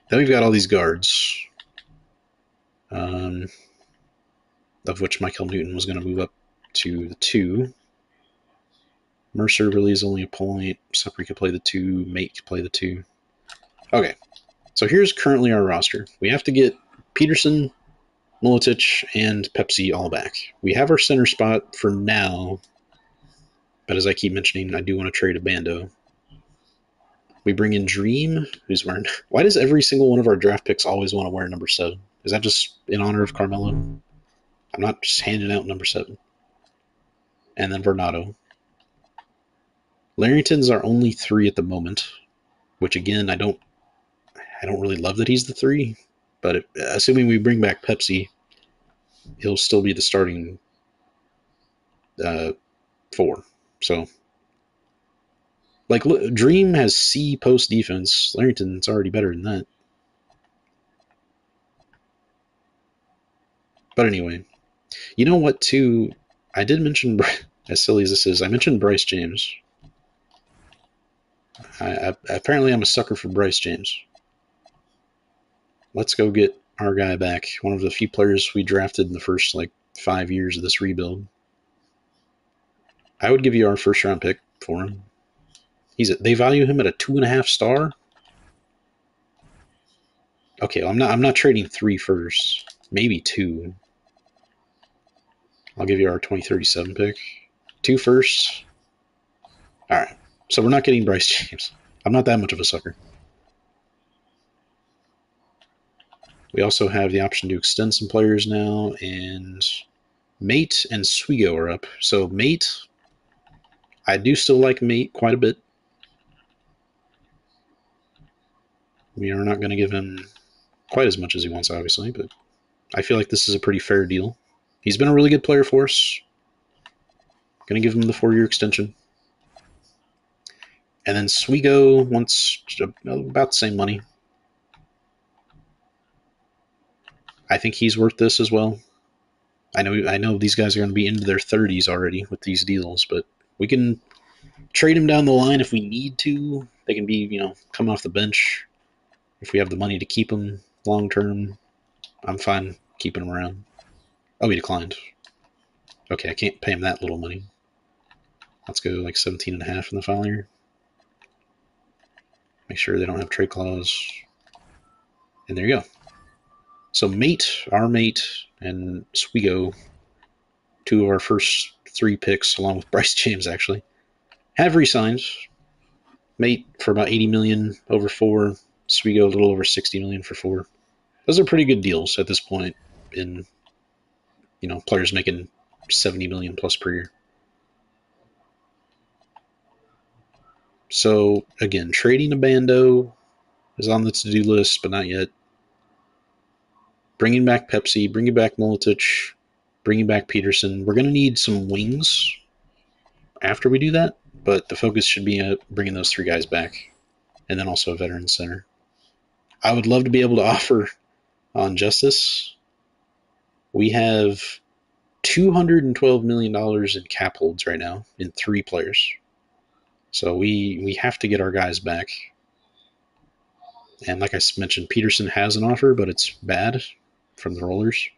Then we've got all these guards, of which Michael Newton was going to move up to the 2. Mercer really is only a point. Supri could play the 2. Mate could play the 2. Okay, so here's currently our roster. We have to get Peterson, Miletich, and Pepsi all back. We have our center spot for now, but as I keep mentioning, I do want to trade Abando. We bring in Dream, who's wearing... Why does every single one of our draft picks always want to wear number 7? Is that just in honor of Carmelo? I'm not just handing out number 7. And then Varnado. Larrington's our only 3 at the moment, which again, I don't really love that he's the 3, but assuming we bring back Pepsi, he'll still be the starting 4. So, like, look, Dream has C post defense. Larrington's already better than that. But anyway, you know what, too? I did mention, as silly as this is, I mentioned Bryce James. Apparently, I'm a sucker for Bryce James. Let's go get our guy back. One of the few players we drafted in the first, 5 years of this rebuild. I would give you our first round pick for him. They value him at a 2.5 star. Okay, well, I'm not trading 3 firsts. Maybe 2. I'll give you our 2037 pick. 2 firsts. All right. So we're not getting Bryce James. I'm not that much of a sucker. We also have the option to extend some players now, and Mate and Swigo are up. So Mate, I do still like Mate quite a bit. We are not going to give him quite as much as he wants, obviously, but I feel like this is a pretty fair deal. He's been a really good player for us. Going to give him the 4-year extension. And then Swigo wants about the same money. I think he's worth this as well. I know these guys are going to be into their 30s already with these deals, but we can trade him down the line if we need to. They can be, coming off the bench. If we have the money to keep him long term, I'm fine keeping him around. Oh, he declined. Okay, I can't pay him that little money. Let's go 17.5 in the final year. Make sure they don't have trade clause. And there you go. So our Mate, and Swigo, 2 of our first 3 picks, along with Bryce James, actually, have re-signed. Mate for about $80 million over 4. Swigo a little over $60 million for 4. Those are pretty good deals at this point in, players making $70 million plus per year. So, again, trading Abando is on the to-do list, but not yet. Bringing back Pepsi, bringing back Miletich, bringing back Peterson. We're going to need some wings after we do that, but the focus should be bringing those 3 guys back, and then also a veteran center. I would love to be able to offer on Justice. We have $212 million in cap holds right now in 3 players. So we have to get our guys back. And like I mentioned, Peterson has an offer, but it's bad from the Rollers.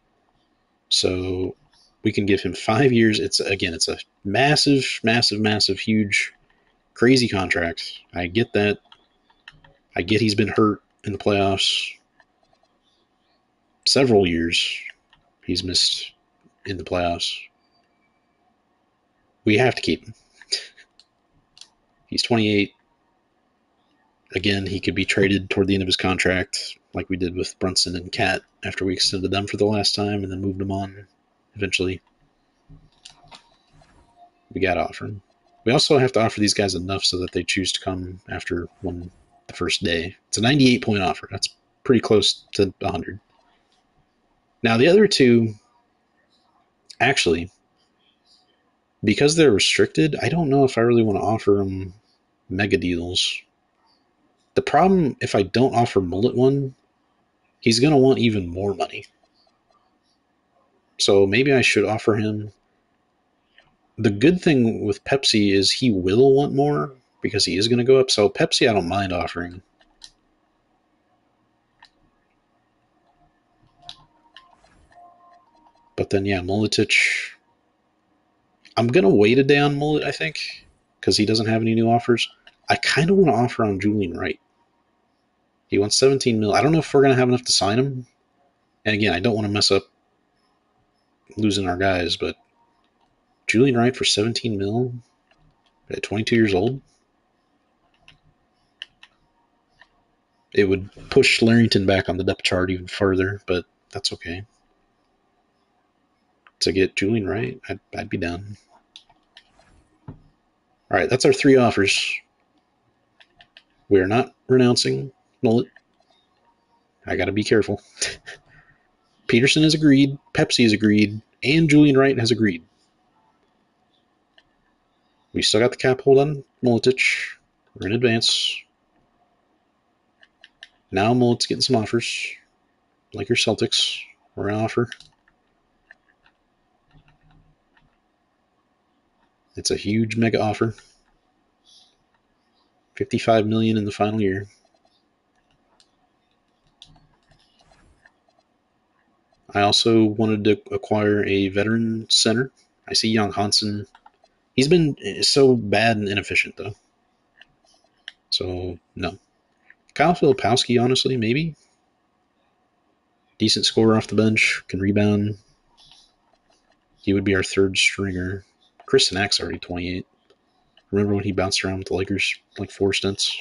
So we can give him 5 years. It's a massive, massive, massive, huge, crazy contract. I get that. I get he's been hurt in the playoffs. Several years he's missed in the playoffs. We have to keep him. He's 28. Again, he could be traded toward the end of his contract, like we did with Brunson and Cat after we extended them for the last time and then moved them on eventually. We got to offer him. We also have to offer these guys enough so that they choose to come after the first day. It's a 98-point offer. That's pretty close to 100. Now, the other two, actually, because they're restricted, I don't know if I really want to offer them mega deals. The problem, if I don't offer Mullet one, he's going to want even more money. So maybe I should offer him. The good thing with Pepsi is he will want more because he is going to go up. So Pepsi, I don't mind offering. But then, yeah, Miletich. I'm going to wait a day on Mullet, I think, because he doesn't have any new offers. I kind of want to offer on Julian Wright. He wants 17 mil. I don't know if we're going to have enough to sign him. And again, I don't want to mess up losing our guys, but Julian Wright for 17 mil at 22 years old? It would push Larrington back on the depth chart even further, but that's okay. To get Julian Wright, I'd be down. All right, that's our 3 offers. We are not renouncing Mullet. I got to be careful. Peterson has agreed, Pepsi has agreed, and Julian Wright has agreed. We still got the cap hold on Miletich. We're in advance. Now Mullet's getting some offers. Like your Celtics. We're going to offer. It's a huge mega offer. $55 million in the final year. I also wanted to acquire a veteran center. I see Young Hansen. He's been so bad and inefficient, though. So, no. Kyle Filipowski, honestly, maybe. Decent scorer off the bench, can rebound. He would be our 3rd stringer. Chris Sinak's already 28. Remember when he bounced around with the Lakers like 4 stints?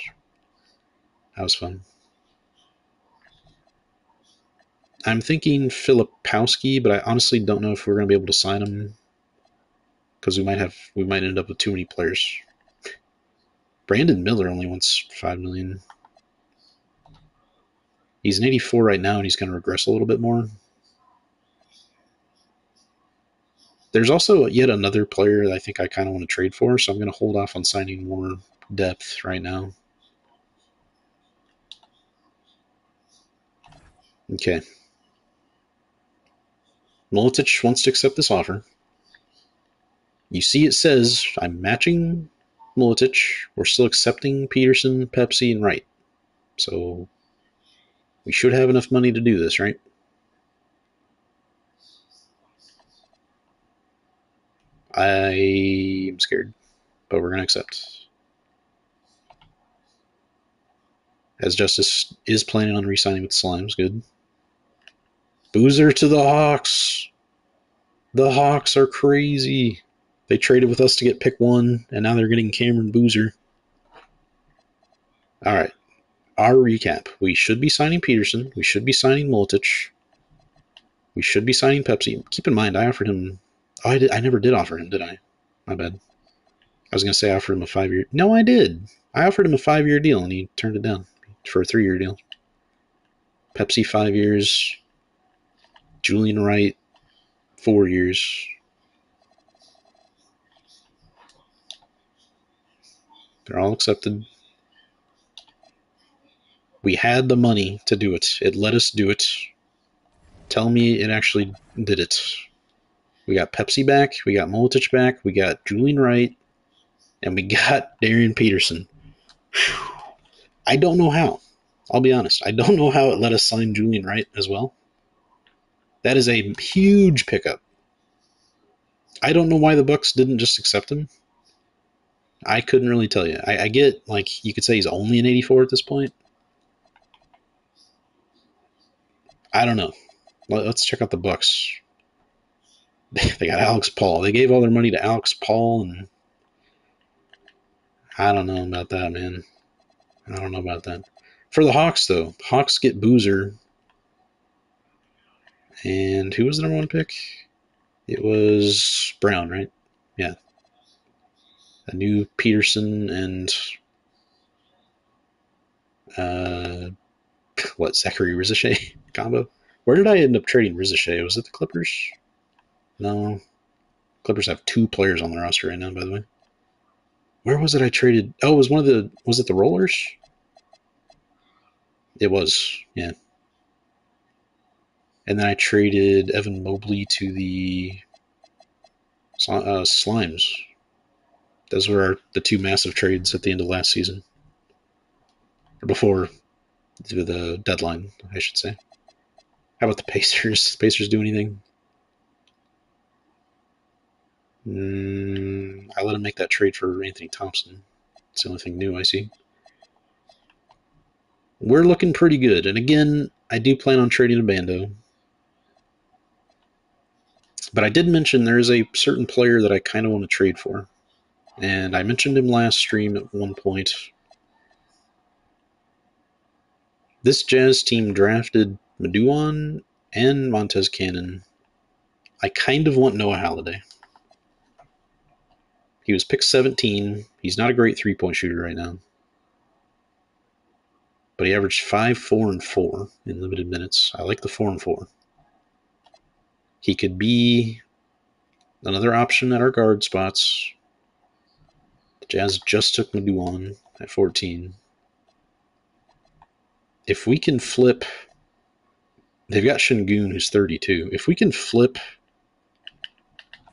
That was fun. I'm thinking Filipowski, but I honestly don't know if we're going to be able to sign him because we might end up with too many players. Brandon Miller only wants $5 million. He's an 84 right now, and he's going to regress a little bit more. There's also yet another player that I think I kind of want to trade for, so I'm going to hold off on signing more depth right now. Okay. Miletich wants to accept this offer. You see it says I'm matching Miletich. We're still accepting Peterson, Pepsi, and Wright. So we should have enough money to do this, right? I am scared, but we're going to accept. As Justice is planning on re-signing with the Slimes, good. Boozer to the Hawks. The Hawks are crazy. They traded with us to get pick 1, and now they're getting Cameron Boozer. All right. Our recap. We should be signing Peterson. We should be signing Miletich. We should be signing Pepsi. Keep in mind, I offered him... Oh, I never did offer him, did I? My bad. I was going to say I offered him a 5-year... No, I did. I offered him a 5-year deal, and he turned it down for a 3-year deal. Pepsi, 5 years. Julian Wright, 4 years. They're all accepted. We had the money to do it. It let us do it. Tell me it actually did it. We got Pepsi back. We got Miletich back. We got Julian Wright. And we got Darian Peterson. I don't know how. I'll be honest. I don't know how it let us sign Julian Wright as well. That is a huge pickup. I don't know why the Bucks didn't just accept him. I couldn't really tell you. I get, like, you could say he's only an 84 at this point. I don't know. Let's check out the Bucks. They got Alex Paul. They gave all their money to Alex Paul, and I don't know about that, man. I don't know about that. For the Hawks, though, Hawks get Boozer. And who was the number one pick? It was Brown, right? Yeah. A new Peterson and Zachary Rizichet combo. Where did I end up trading Rizichet? Was it the Clippers? No. Clippers have 2 players on their roster right now, by the way. Where was it I traded? Oh, was it the Rollers? It was, yeah. And then I traded Evan Mobley to the Slimes. Those were the 2 massive trades at the end of last season. Or before the deadline, I should say. How about the Pacers? The Pacers do anything? I let him make that trade for Anthony Thompson. It's the only thing new I see. We're looking pretty good. And again, I do plan on trading a Bando. But I did mention there is a certain player that I kind of want to trade for. And I mentioned him last stream at one point. This Jazz team drafted Maduon and Montez Cannon. I kind of want Noah Halliday. He was picked 17. He's not a great three-point shooter right now. But he averaged 5, 4, and 4 in limited minutes. I like the 4 and 4. He could be another option at our guard spots. The Jazz just took Maduon at 14. If we can flip... They've got Şengün, who's 32. If we can flip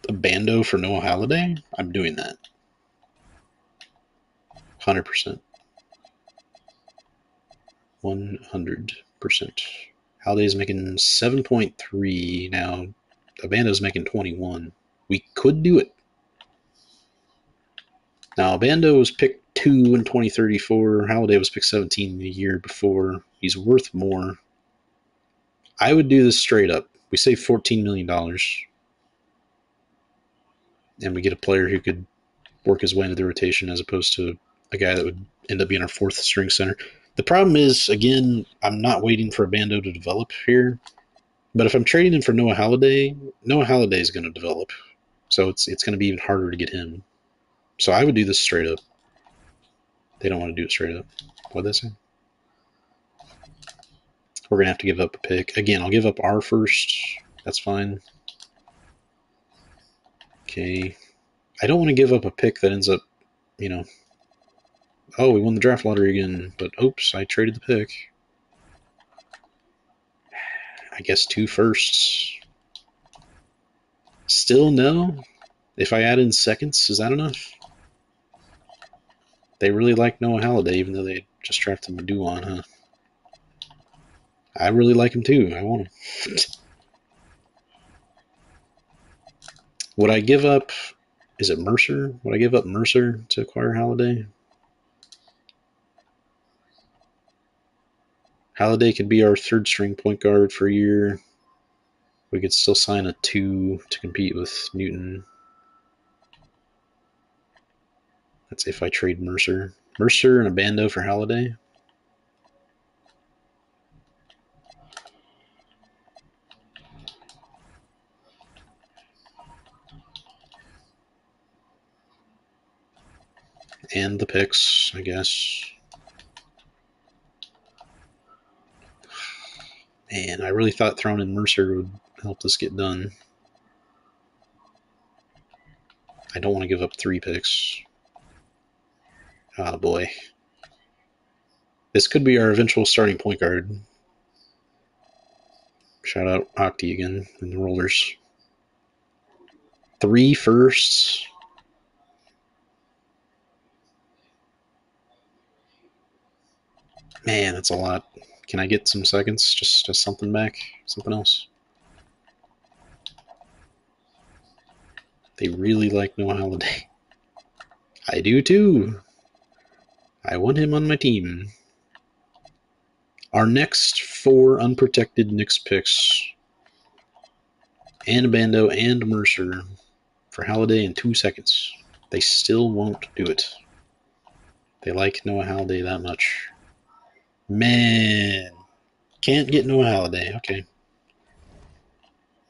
a Bando for Noah Halliday, I'm doing that. 100%. 100%. Halliday's making 7.3 now. Abando's making 21. We could do it. Now, Bando was picked 2 in 2034. Halliday was picked 17 the year before. He's worth more. I would do this straight up. We save $14 million. And we get a player who could work his way into the rotation as opposed to a guy that would end up being our 4th string center. The problem is, again, I'm not waiting for a Bando to develop here. But if I'm trading him for Noah Halliday is going to develop. So it's going to be even harder to get him. So I would do this straight up. They don't want to do it straight up. What'd they say? We're going to have to give up a pick. Again, I'll give up our first. That's fine. Okay. I don't want to give up a pick that ends up, oh, we won the draft lottery again, but oops, I traded the pick. I guess 2 firsts. Still no? If I add in seconds, is that enough? They really like Noah Halliday, even though they just drafted Maduon, huh? I really like him too. I want him. Would I give up... Is it Mercer? Would I give up Mercer to acquire Halliday? Halliday could be our 3rd string point guard for a year. We could still sign a 2 to compete with Newton. That's if I trade Mercer. Mercer and a Bando for Halliday. And the picks, I guess. Man, I really thought throwing in Mercer would help this get done. I don't want to give up 3 picks. Oh, boy. This could be our eventual starting point guard. Shout out Octi again in the rollers. 3 firsts. Man, that's a lot. Can I get some seconds? Just something back? Something else? They really like Noah Holiday. I do too. I want him on my team. Our next 4 unprotected Knicks picks. Anabando and Mercer for Holiday in 2 seconds. They still won't do it. They like Noah Holiday that much. Man. Can't get Noah Holiday. Okay.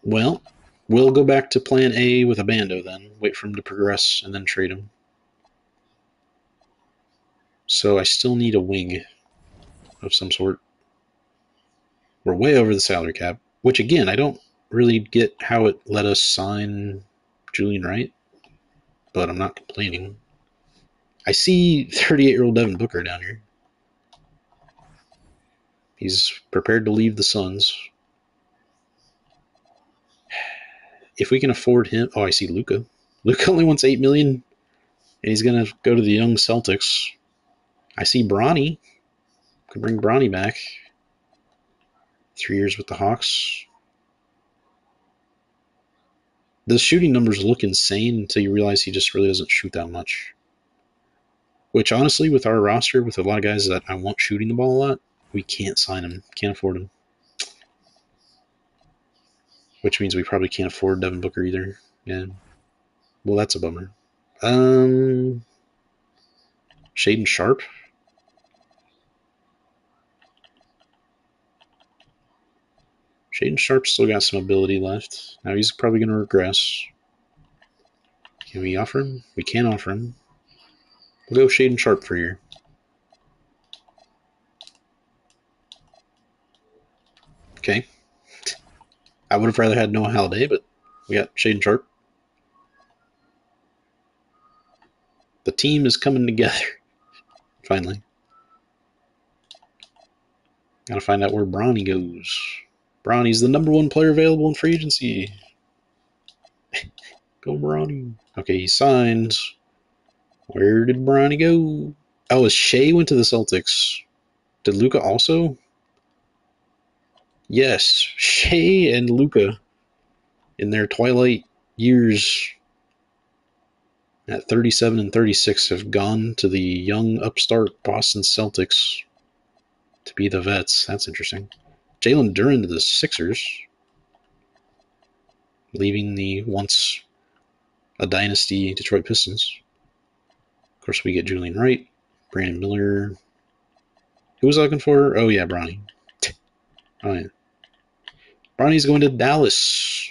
Well, we'll go back to plan A with Abando then. Wait for him to progress and then trade him. So I still need a wing of some sort. We're way over the salary cap, which again, I don't really get how it let us sign Julian Wright, but I'm not complaining. I see 38-year-old Devin Booker down here. He's prepared to leave the Suns. If we can afford him... Oh, I see Luka. Luka only wants $8 million, and he's going to go to the young Celtics. I see Bronny. Could bring Bronny back. 3 years with the Hawks. The shooting numbers look insane until you realize he just really doesn't shoot that much. Which, honestly, with our roster, with a lot of guys that I want shooting the ball a lot, we can't sign him. Can't afford him. Which means we probably can't afford Devin Booker either. Yeah. Well, that's a bummer. Shaden Sharp. Shaden Sharp's still got some ability left. Now he's probably going to regress. Can we offer him? We can offer him. We'll go Shaden Sharp for a year. Okay. I would have rather had Noah Holiday, but we got Shaden Sharp. The team is coming together. Finally. Gotta find out where Bronny goes. Bronny's the number 1 player available in free agency. Go Bronny. Okay, he signed. Where did Bronny go? Oh, as Shea went to the Celtics. Did Luka also? Yes, Shea and Luka in their twilight years at 37 and 36 have gone to the young upstart Boston Celtics to be the vets. That's interesting. Jalen Duren to the Sixers, leaving the once a dynasty Detroit Pistons. Of course, we get Julian Wright, Brandon Miller. Who was I looking for? Oh, yeah, Bronny. Oh, yeah. Bronny's going to Dallas.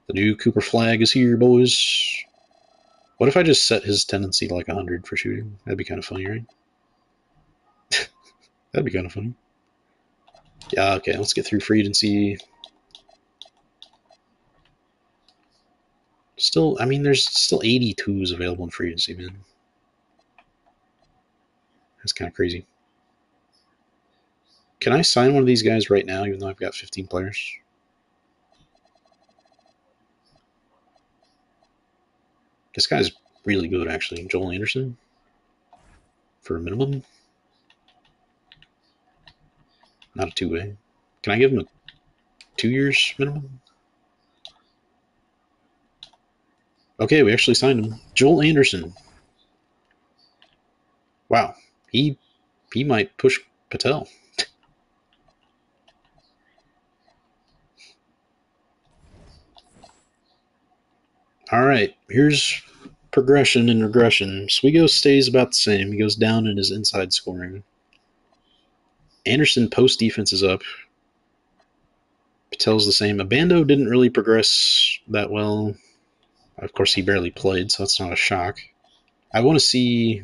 The new Cooper flag is here, boys. What if I just set his tendency to like 100 for shooting? That'd be kind of funny, right? That'd be kind of funny. Yeah, okay, let's get through free agency. Still, I mean, there's still 82s available in free agency, man. That's kind of crazy. Can I sign one of these guys right now, even though I've got 15 players? This guy's really good, actually. Joel Anderson for a minimum. Not a 2-way. Can I give him a 2 years minimum? Okay, we actually signed him. Joel Anderson. Wow. He might push Patel. All right, here's progression and regression. Swigo stays about the same. He goes down in his inside scoring. Anderson post defense is up. Patel's the same. Abando didn't really progress that well. Of course, he barely played, so that's not a shock. I want to see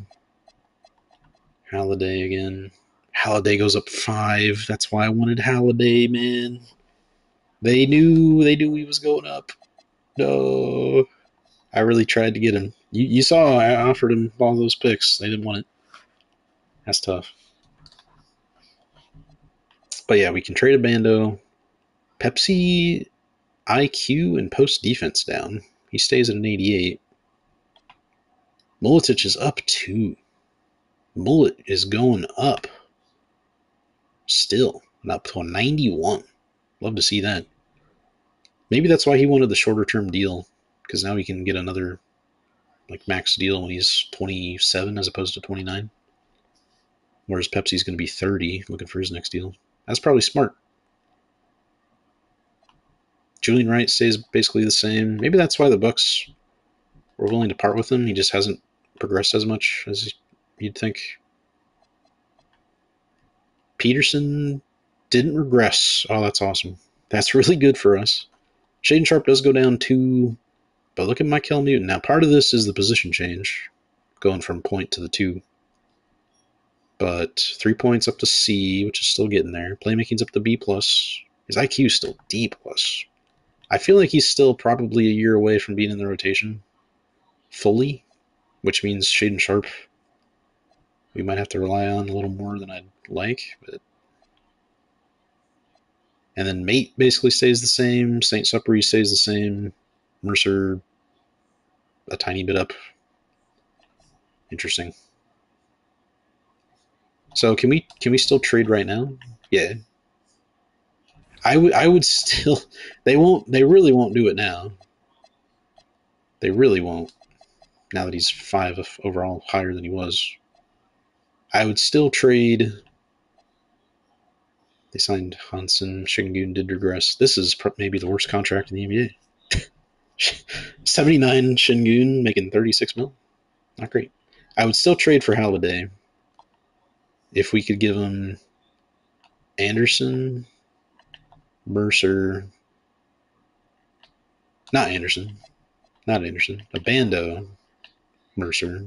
Holiday again. Holiday goes up 5. That's why I wanted Holiday, man. They knew he was going up. No. I really tried to get him. You saw I offered him all those picks. They didn't want it. That's tough. But yeah, we can trade a Bando. Pepsi IQ and post defense down. He stays at an 88. Miletich is up 2. Mullet is going up. Still. Up to a 91. Love to see that. Maybe that's why he wanted the shorter term deal. Because now he can get another like max deal when he's 27 as opposed to 29. Whereas Pepsi's going to be 30 looking for his next deal. That's probably smart. Julian Wright stays basically the same. Maybe that's why the Bucks were willing to part with him. He just hasn't progressed as much as you'd think. Peterson didn't regress. Oh, that's awesome. That's really good for us. Shaden Sharp does go down 2, but look at Mykel Newton. Now, part of this is the position change, going from point to the 2. But 3 points up to C, which is still getting there. Playmaking's up to B+. His IQ is still D+. I feel like he's still probably a year away from being in the rotation fully, which means Shaden Sharp we might have to rely on a little more than I'd like. But and then Mate basically stays the same. St. Suppery stays the same. Mercer a tiny bit up. Interesting. So can we still trade right now? Yeah. I would still they really won't do it now. They really won't. Now that he's 5 overall higher than he was. I would still trade. They signed Hansen. Şengün did regress. This is maybe the worst contract in the NBA. 79 Şengün making 36 mil. Not great. I would still trade for Holiday if we could give him Anderson, Mercer. Not Anderson. A Bando, Mercer.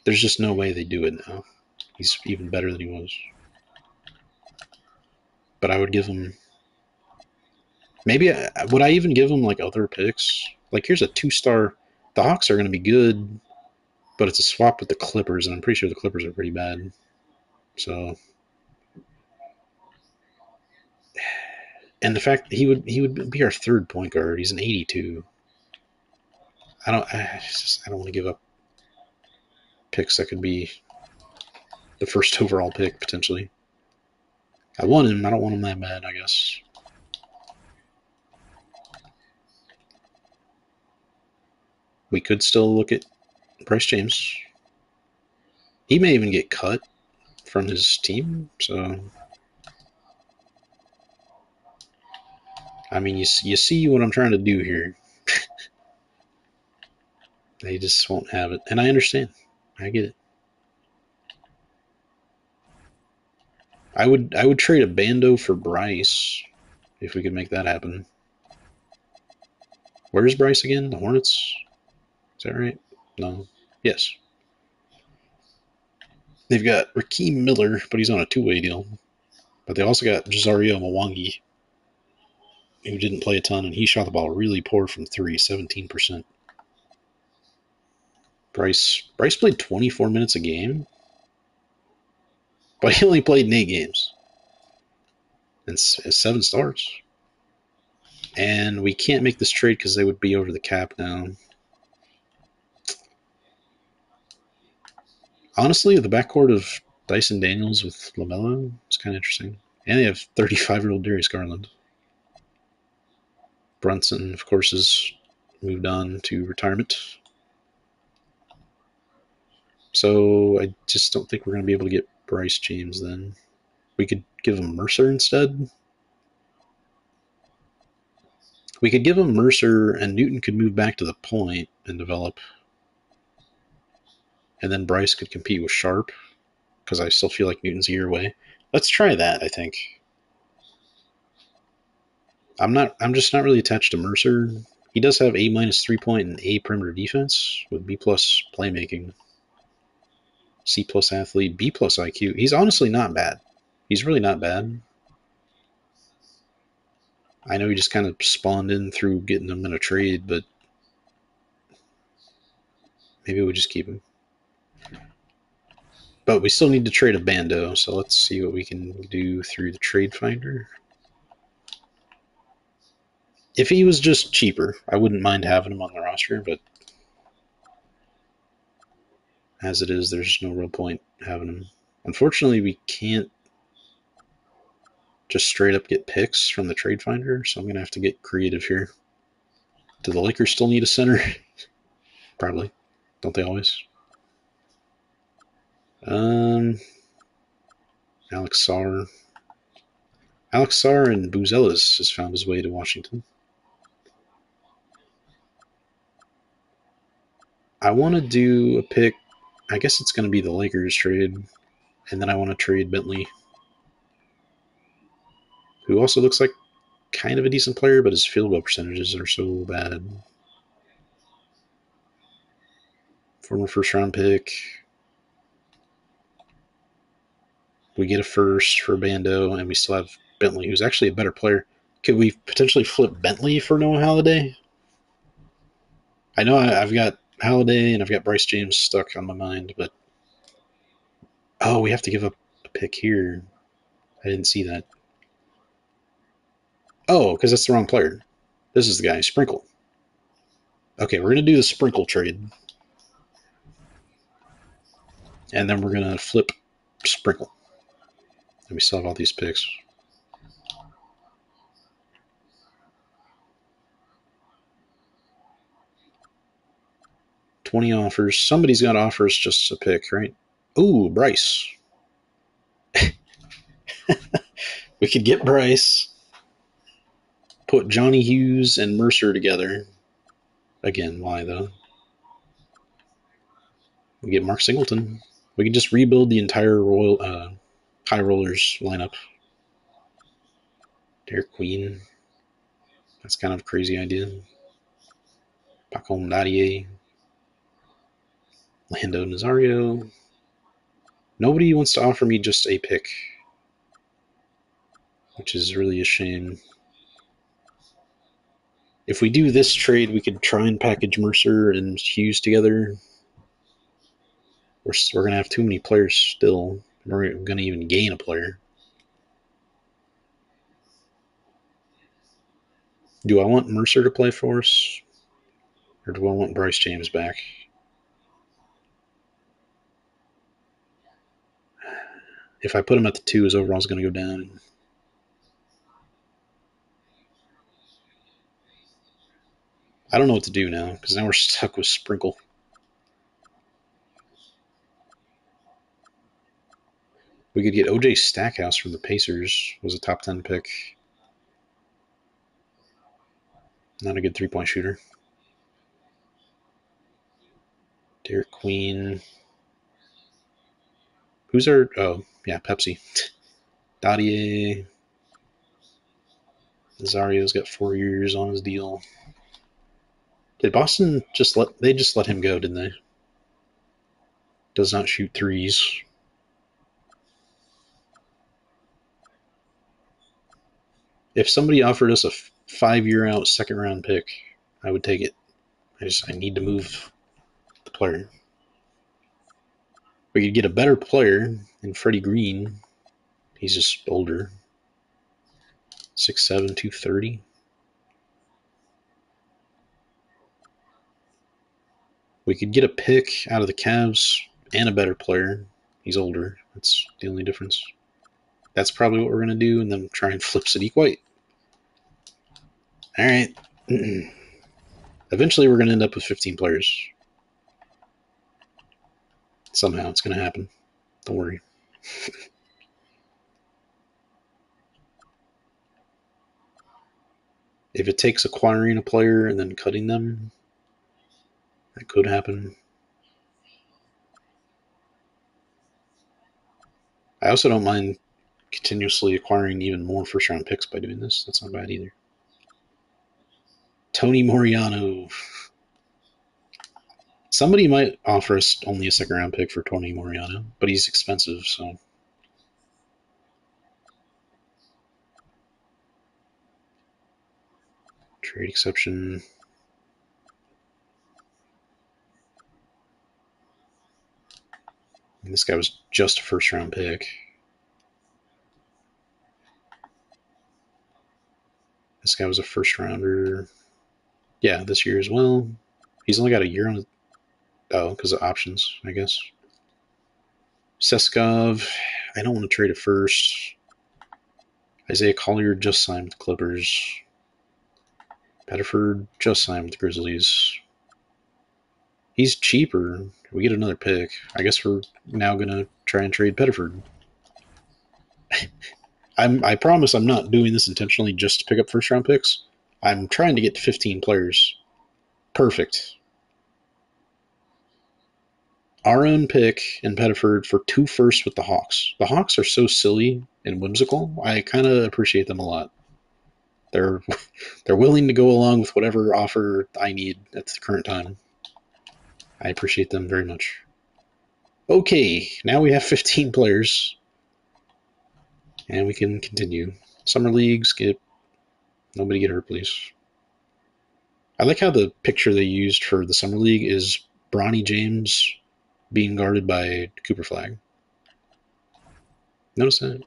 There's just no way they do it now. He's even better than he was. But I would give him. Maybe would I even give him like other picks? Like here's a 2-star. The Hawks are going to be good, but it's a swap with the Clippers, and I'm pretty sure the Clippers are pretty bad. So, and the fact that he would be our 3rd point guard. He's an 82. I don't want to give up picks that could be the 1st overall pick potentially. I want him. I don't want him that bad, I guess. We could still look at Bryce James. He may even get cut from his team, so I mean, you see what I'm trying to do here. They just won't have it, and I understand. I get it. I would trade a Bando for Bryce if we could make that happen. Where's Bryce again? The Hornets? Is that right? No. Yes. They've got Rakeem Miller, but he's on a 2-way deal. But they also got Jazario Mwangi, who didn't play a ton, and he shot the ball really poor from 3, 17%. Bryce played 24 minutes a game, but he only played in 8 games and 7 starts. And we can't make this trade because they would be over the cap now. Honestly, the backcourt of Dyson Daniels with LaMelo is kind of interesting. And they have 35-year-old Darius Garland. Brunson, of course, has moved on to retirement. So I just don't think we're going to be able to get Bryce James then. We could give him Mercer instead. We could give him Mercer, and Newton could move back to the point and develop. And then Bryce could compete with Sharp, because I still feel like Newton's a year away. Let's try that, I think. I'm just not really attached to Mercer. He does have A- 3-point and A perimeter defense with B+ playmaking. C+ athlete, B+ IQ. He's honestly not bad. He's really not bad. I know he just kind of spawned in through getting him in a trade, but maybe we'll just keep him. But we still need to trade a Bando, so let's see what we can do through the trade finder. If he was just cheaper, I wouldn't mind having him on the roster, but as it is, there's no real point having him. Unfortunately, we can't just straight up get picks from the trade finder, so I'm going to have to get creative here. Do the Lakers still need a center? Probably. Don't they always? Alex Sarr. Alex Sarr and Buzelis has found his way to Washington. I want to do a pick. I guess it's going to be the Lakers trade. And then I want to trade Bentley, who also looks like kind of a decent player, but his field goal percentages are so bad. Former first round pick. We get a first for Bando, and we still have Bentley, who's actually a better player. Could we potentially flip Bentley for Noah Holiday? I know I've got Holiday and I've got Bryce James stuck on my mind, but oh, we have to give up a pick here. I didn't see that. Oh, because that's the wrong player. This is the guy, Sprinkle. Okay, we're going to do the Sprinkle trade. And then we're going to flip Sprinkle. And we still have all these picks. $20 offers. Somebody's got offers just a pick, right? Ooh, Bryce. We could get Bryce, put Johnny Hughes and Mercer together. Again, why though? We get Mark Singleton. We could just rebuild the entire High Rollers lineup. Derek Queen. That's kind of a crazy idea. Paco Nadia. Lando Nazario. Nobody wants to offer me just a pick, which is really a shame. If we do this trade, we could try and package Mercer and Hughes together. We're going to have too many players still. We're going to even gain a player. Do I want Mercer to play for us? Or do I want Bryce James back? If I put him at the 2, his overall is going to go down. I don't know what to do now, because now we're stuck with Sprinkle. We could get OJ Stackhouse from the Pacers. Was a top 10 pick. Not a good three-point shooter. Derek Queen. Who's our... Oh, yeah, Pepsi. Dadier. Nazario's got 4 years on his deal. Did Boston just let... They just let him go, didn't they? Does not shoot threes. If somebody offered us a 5-year out second-round pick, I would take it. I need to move the player. We could get a better player in Freddie Green. He's just older. 6'7", 230. We could get a pick out of the Cavs and a better player. He's older. That's the only difference. That's probably what we're going to do, and then try and flip Sadiq White. All right. Eventually, we're going to end up with 15 players. Somehow, it's going to happen. Don't worry. If it takes acquiring a player and then cutting them, that could happen. I also don't mind continuously acquiring even more first-round picks by doing this. That's not bad either. Tony Moriano. Somebody might offer us only a second-round pick for Tony Moriano, but he's expensive, so... Trade exception. And this guy was just a first-round pick. This guy was a first-rounder. Yeah, this year as well. He's only got a year on it. Oh, because of options, I guess. Seskov, I don't want to trade it first. Isaiah Collier just signed with the Clippers. Pettiford just signed with the Grizzlies. He's cheaper. We get another pick. I guess we're now going to try and trade Pettiford. I promise I'm not doing this intentionally just to pick up first round picks. I'm trying to get to 15 players. Perfect. Our own pick and Pettiford for 2 firsts with the Hawks. The Hawks are so silly and whimsical. I kind of appreciate them a lot. They're they're willing to go along with whatever offer I need at the current time. I appreciate them very much. Okay, now we have 15 players. And we can continue. Summer League, skip. Nobody get hurt, please. I like how the picture they used for the Summer League is Bronny James being guarded by Cooper Flag. Notice that.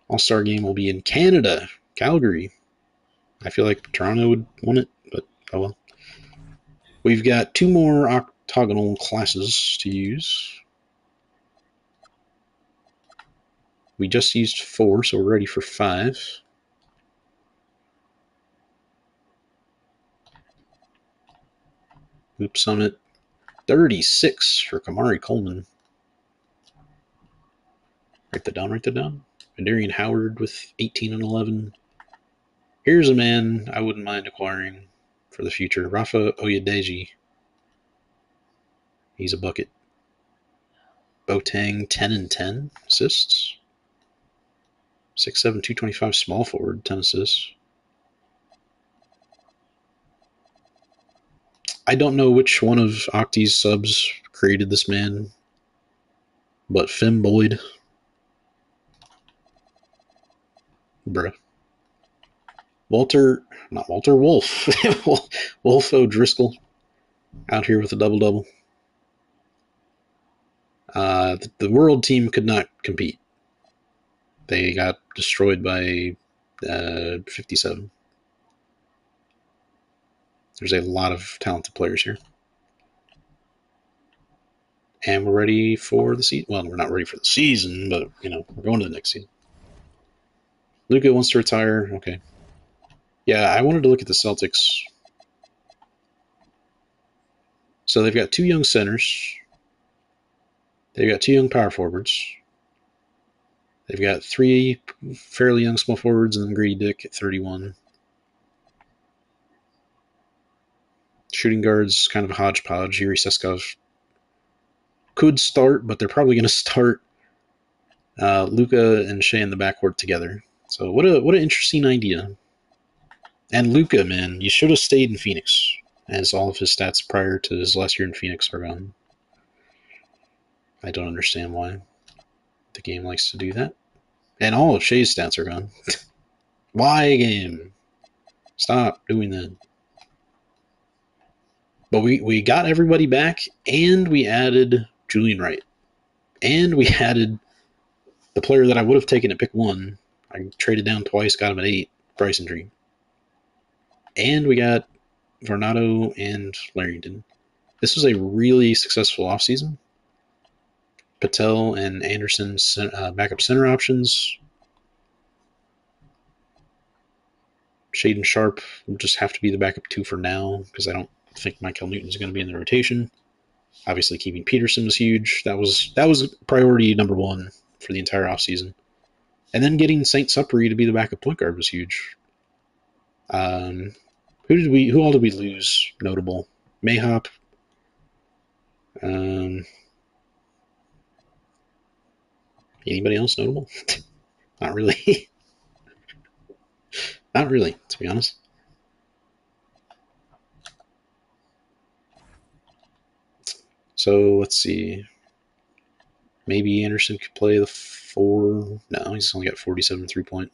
All-Star game will be in Canada, Calgary. I feel like Toronto would want it, but oh well. We've got 2 more octagonal classes to use. We just used 4, so we're ready for 5. Hoop Summit, 36 for Kamari Coleman. Write that down, write that down. Darian Howard with 18 and 11. Here's a man I wouldn't mind acquiring for the future. Rafa Oyedeji. He's a bucket. Boateng, 10 and 10 assists. 6'7", 225 small forward, 10 assists. I don't know which one of Octi's subs created this man, but Finn Boyd. Bruh. Wolf. Wolf O'Driscoll out here with a double-double. The world team could not compete. They got destroyed by 57. There's a lot of talented players here. And we're ready for the season. Well, we're not ready for the season, but, we're going to the next season. Luka wants to retire. Okay. Yeah, I wanted to look at the Celtics. So they've got 2 young centers. They've got 2 young power forwards. They've got 3 fairly young small forwards and then Grady Dick at 31. Shooting guards, kind of a hodgepodge. Yuri Seskov could start, but they're probably going to start Luka and Shea in the backcourt together. So what an interesting idea. And Luka, man, you should have stayed in Phoenix, as all of his stats prior to his last year in Phoenix are gone. I don't understand why the game likes to do that. And all of Shea's stats are gone. Why, game? Stop doing that. But we got everybody back, and we added Julian Wright. And we added the player that I would have taken at pick 1. I traded down twice, got him at 8, Bryson Dream. And we got Varnado and Larrington. This was a really successful offseason. Patel and Anderson backup center options. Shaden Sharp will just have to be the backup 2 for now because I don't think Michael Newton's going to be in the rotation. Obviously, keeping Peterson was huge. That was priority number 1 for the entire offseason. And then getting Saint Supri to be the backup point guard was huge. Who all did we lose? Notable. Mayhop. Anybody else notable? Not really. Not really, to be honest. So let's see. Maybe Anderson could play the 4. No, he's only got 47 3-point.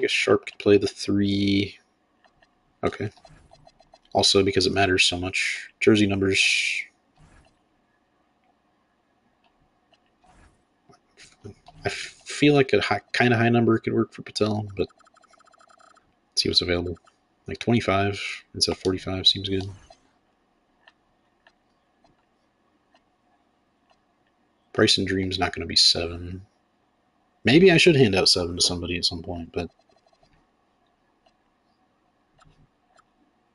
I guess Sharp could play the 3. Okay. Also, because it matters so much. Jersey numbers. I feel like a kind of high number could work for Patel, but let's see what's available. Like 25 instead of 45 seems good. Price and Dream's not going to be 7. Maybe I should hand out 7 to somebody at some point, but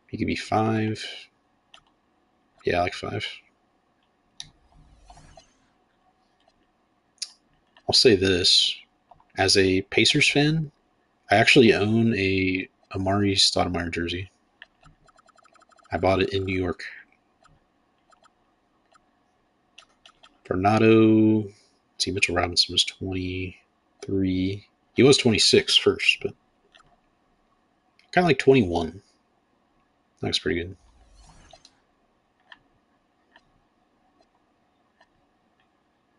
he could be 5. Yeah, I like 5. I'll say this. As a Pacers fan, I actually own a Amari Stoudemire jersey. I bought it in New York. Bernardo, let's see, Mitchell Robinson was 23. He was 26 first, but kind of like 21. That was pretty good.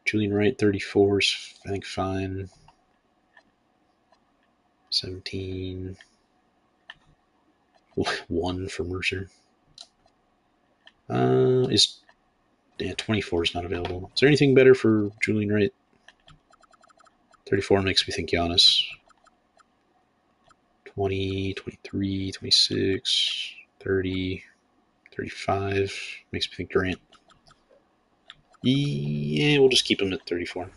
Julian Wright, 34 is, I think, fine. 17. 1 for Mercer. Yeah, 24 is not available. Is there anything better for Julian Wright? 34 makes me think Giannis. 20, 23, 26, 30, 35 makes me think Durant. Yeah, we'll just keep him at 34.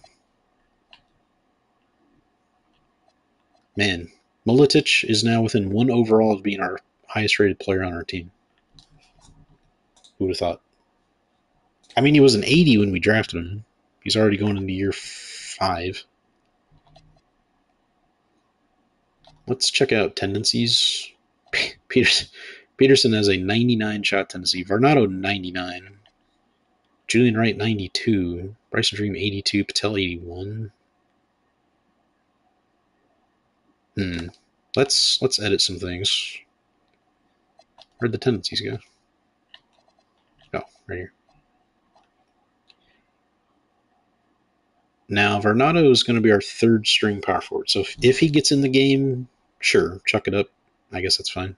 Man, Miletich is now within 1 overall of being our highest rated player on our team. Who would have thought? I mean, he was an 80 when we drafted him. He's already going into year 5. Let's check out tendencies. Peterson has a 99 shot tendency. Varnado 99. Julian Wright 92. Bryson Dream 82. Patel 81. Let's edit some things. Where'd the tendencies go? Oh, right here. Now, Varnado is going to be our 3rd string power forward. So if he gets in the game, sure, chuck it up. I guess that's fine.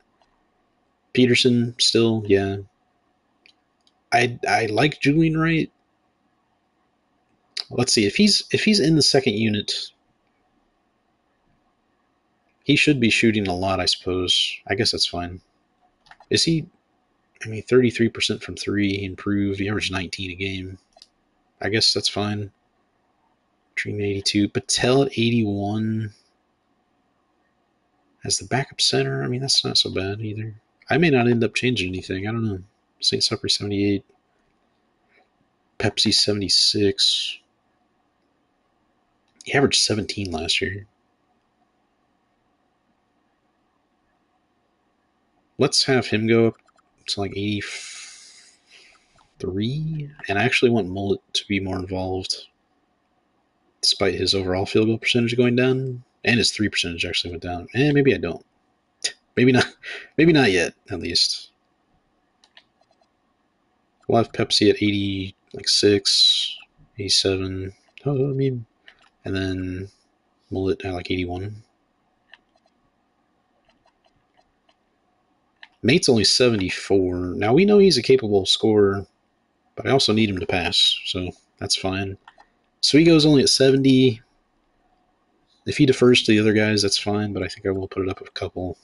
Peterson, still, yeah. I like Julian Wright. Let's see, if he's in the second unit, he should be shooting a lot, I suppose. I guess that's fine. Is he? I mean, 33% from 3, he improved. He averaged 19 a game. I guess that's fine. Dream 82. Patel at 81. As the backup center, I mean, that's not so bad either. I may not end up changing anything. I don't know. St. Supper 78. Pepsi 76. He averaged 17 last year. Let's have him go up to like 83. And I actually want Mullet to be more involved, despite his overall field goal percentage going down. And his 3 percentage actually went down. Maybe I don't. Maybe not. Maybe not yet, at least. We'll have Pepsi at 86, 87. Oh, I mean, and then Mullet at like 81. Mate's only 74. Now, we know he's a capable scorer, but I also need him to pass, so that's fine. Sweego's only at 70. If he defers to the other guys, that's fine, but I think I will put it up a couple.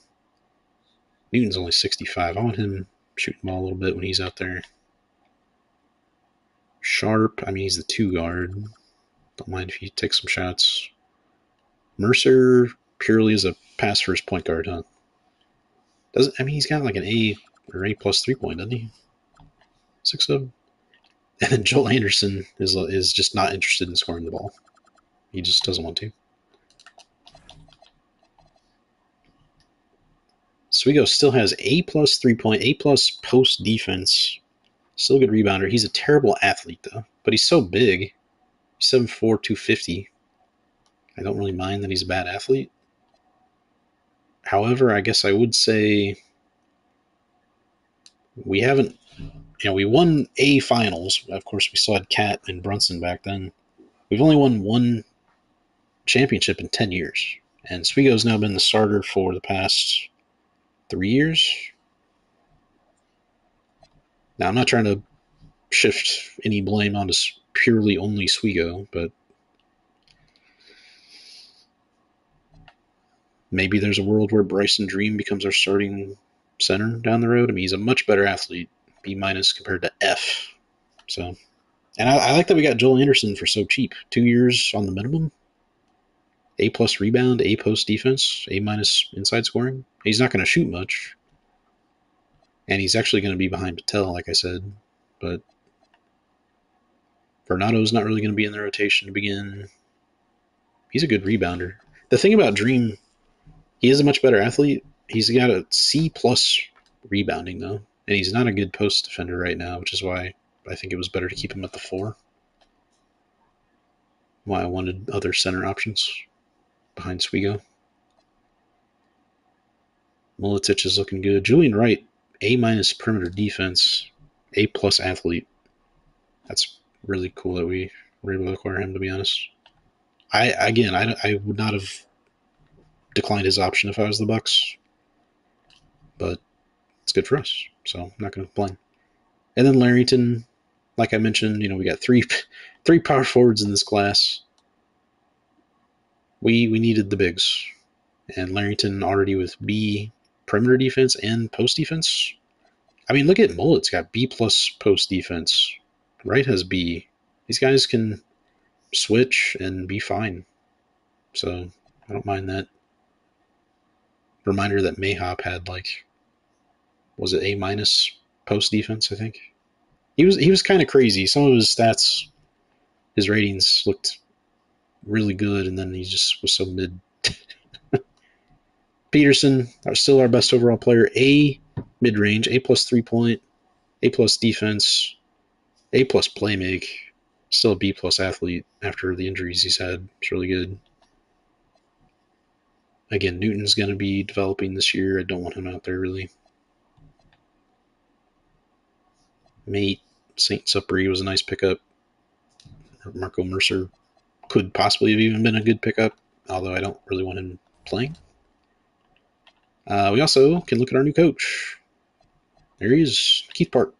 Newton's only 65. I want him shooting the ball a little bit when he's out there. Sharp, I mean, he's the 2 guard. Don't mind if he takes some shots. Mercer purely as a pass first point guard, huh? I mean, he's got like an A or A plus 3-point, doesn't he? 6 of them. And then Joel Anderson is just not interested in scoring the ball. He just doesn't want to. Swigo still has A plus 3-point, A plus post defense. Still a good rebounder. He's a terrible athlete, though. But he's so big. He's 7'4", 250. I don't really mind that he's a bad athlete. However, I guess I would say we haven't, we won A finals. Of course, we still had Cat and Brunson back then. We've only won 1 championship in 10 years. And Swigo's now been the starter for the past 3 years. Now, I'm not trying to shift any blame onto purely only Swigo, but maybe there's a world where Bryson Dream becomes our starting center down the road. I mean, he's a much better athlete, B- compared to F. So, and I like that we got Joel Anderson for so cheap. 2 years on the minimum. A plus rebound, A post defense, A minus inside scoring. He's not going to shoot much. And he's actually going to be behind Patel, like I said. But Vernato's not really going to be in the rotation to begin. He's a good rebounder. The thing about Dream, he is a much better athlete. He's got a C plus rebounding, though. And he's not a good post defender right now, which is why I think it was better to keep him at the 4. Why I wanted other center options behind Swigo. Miletich is looking good. Julian Wright, A minus perimeter defense, A plus athlete. That's really cool that we were able to acquire him, to be honest. I would not have declined his option if I was the Bucks, but it's good for us, so I'm not going to complain. And then Larrington, like I mentioned, we got three power forwards in this class. We needed the bigs, and Larrington already with B perimeter defense and post defense. I mean, look at Mullet's got B plus post defense. Wright has B. These guys can switch and be fine. So I don't mind that. Reminder that Mayhop had was it A minus post defense? I think he was kind of crazy. Some of his stats, his ratings looked really good, and then he just was so mid. Peterson are still our best overall player. A mid range, A plus 3-point, A plus defense, A plus playmake. Still a B plus athlete after the injuries he's had. It's really good. Again, Newton's going to be developing this year. I don't want him out there really. Mate, St. Supri was a nice pickup. Marco Mercer could possibly have even been a good pickup, although I don't really want him playing. We also can look at our new coach. There he is, Keith Park.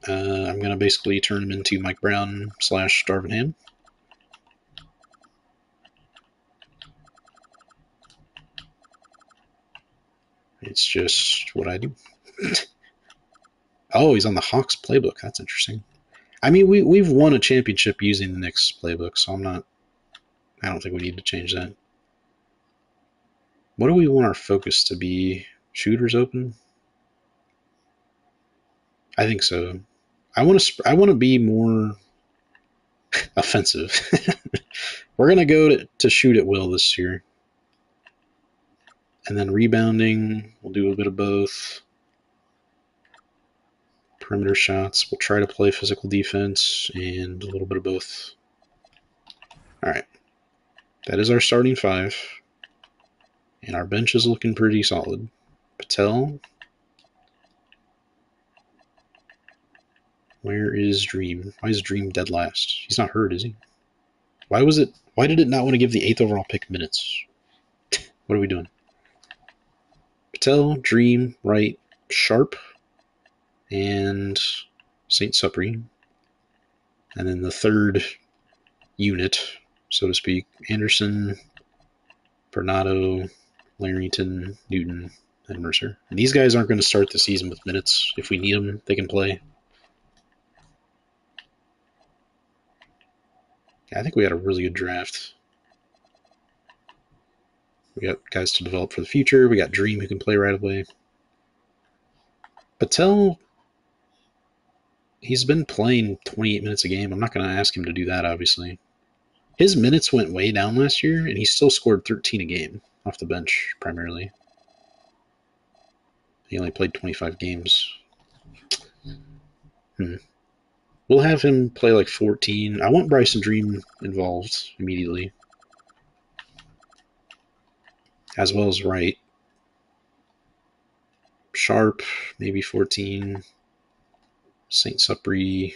I'm going to basically turn him into Mike Brown / Darvin Ham. It's just what I do. Oh, he's on the Hawks playbook. That's interesting. I mean, we've won a championship using the Knicks playbook, so I don't think we need to change that. What do we want our focus to be? Shooters open? I think so. I want to be more offensive. We're going to go to shoot at will this year. And then rebounding, we'll do a bit of both. Perimeter shots, we'll try to play physical defense and a little bit of both. All right. That is our starting 5. And our bench is looking pretty solid. Patel. Where is Dream? Why is Dream dead last? He's not hurt, is he? Why did it not want to give the 8th overall pick minutes? What are we doing? Patel, Dream, Wright, Sharp, and St. Supri. And then the third unit, so to speak, Anderson, Bernardo, Larrington, Newton, and Mercer. And these guys aren't going to start the season with minutes. If we need them, they can play. I think we had a really good draft. We got guys to develop for the future. We got Dream who can play right away. Patel, he's been playing 28 minutes a game. I'm not going to ask him to do that, obviously. His minutes went way down last year, and he still scored 13 a game off the bench, primarily. He only played 25 games. We'll have him play 14. I want Bryson Dream involved immediately, as well as Wright. Sharp, maybe 14. St. Supri.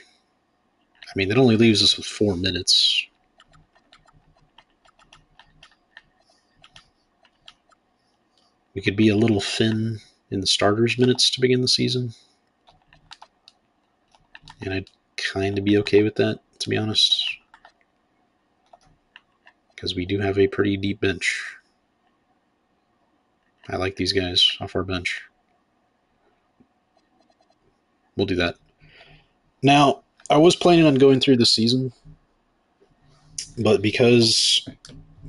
I mean, that only leaves us with 4 minutes. We could be a little thin in the starters' minutes to begin the season. And I'd kind of be okay with that, to be honest. Because we do have a pretty deep bench. I like these guys off our bench. We'll do that. Now, I was planning on going through the season, but because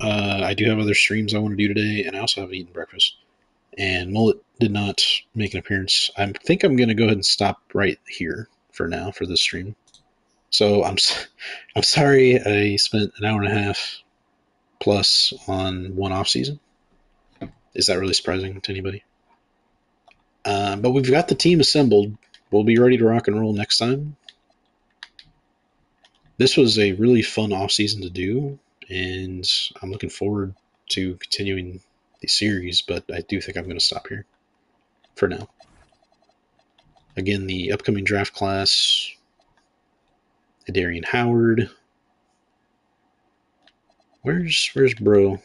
I do have other streams I want to do today, and I also haven't eaten breakfast, and Mullet did not make an appearance, I think I'm going to go ahead and stop right here for now for this stream. So I'm sorry I spent an hour and a half plus on one off season. Is that really surprising to anybody? But we've got the team assembled. We'll be ready to rock and roll next time. This was a really fun off season to do, and I'm looking forward to continuing the series, but I do think I'm going to stop here for now. Again, the upcoming draft class, Darian Howard. Where's Bro?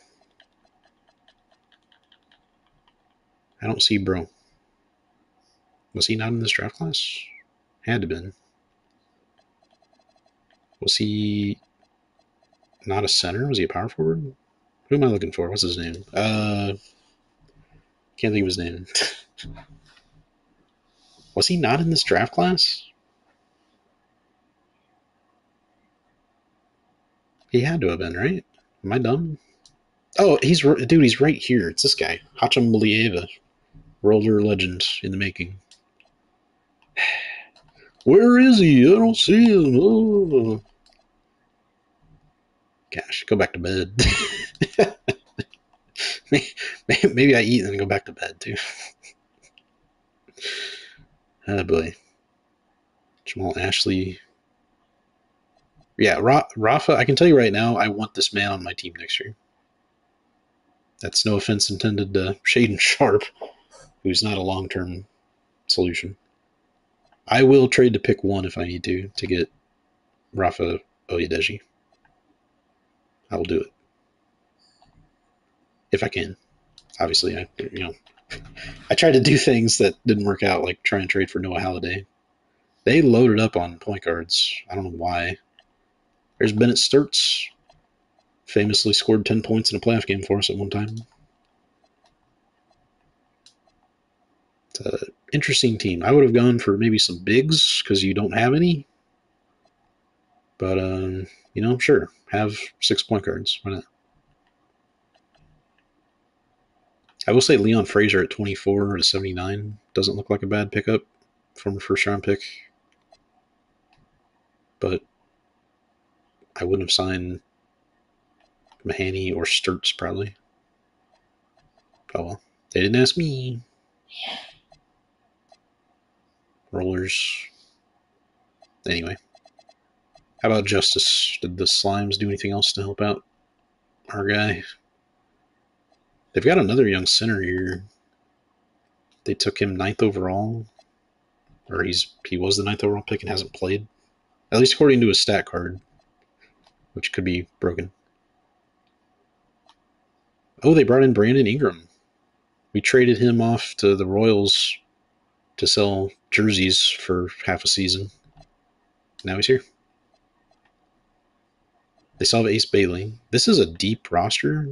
I don't see Bro. Was he not in this draft class? Had to been. Was he not a center? Was he a power forward? Who am I looking for? What's his name? Can't think of his name. Was he not in this draft class? He had to have been, right? Am I dumb? Oh, he's right here. It's this guy, Hacham Malieva, roller legend in the making. Where is he? I don't see him. Oh. Gosh, go back to bed. Maybe I eat and then go back to bed too. Oh boy. Jamal Ashley. Yeah, Rafa, I can tell you right now, I want this man on my team next year. That's no offense intended to Shaden Sharp, who's not a long-term solution. I will trade to pick one if I need to get Rafa Oyedeji. I will do it. If I can. Obviously, I tried to do things that didn't work out, like try and trade for Noah Halliday. They loaded up on point guards. I don't know why. There's Bennett Sturts. Famously scored 10 points in a playoff game for us at one time. It's an interesting team. I would have gone for maybe some bigs because you don't have any. But, sure. Have 6 point guards. Why not? I will say Leon Frazier at 24 to 79 doesn't look like a bad pickup from a first round pick. But I wouldn't have signed Mahaney or Sturts probably. Oh well. They didn't ask me. Rollers. Anyway. How about Justice? Did the Slimes do anything else to help out our guy? They've got another young center here. They took him 9th overall. Or he was the 9th overall pick and hasn't played. At least according to his stat card. Which could be broken. Oh, they brought in Brandon Ingram. We traded him off to the Royals to sell jerseys for half a season. Now he's here. They still have Ace Bailey. This is a deep roster.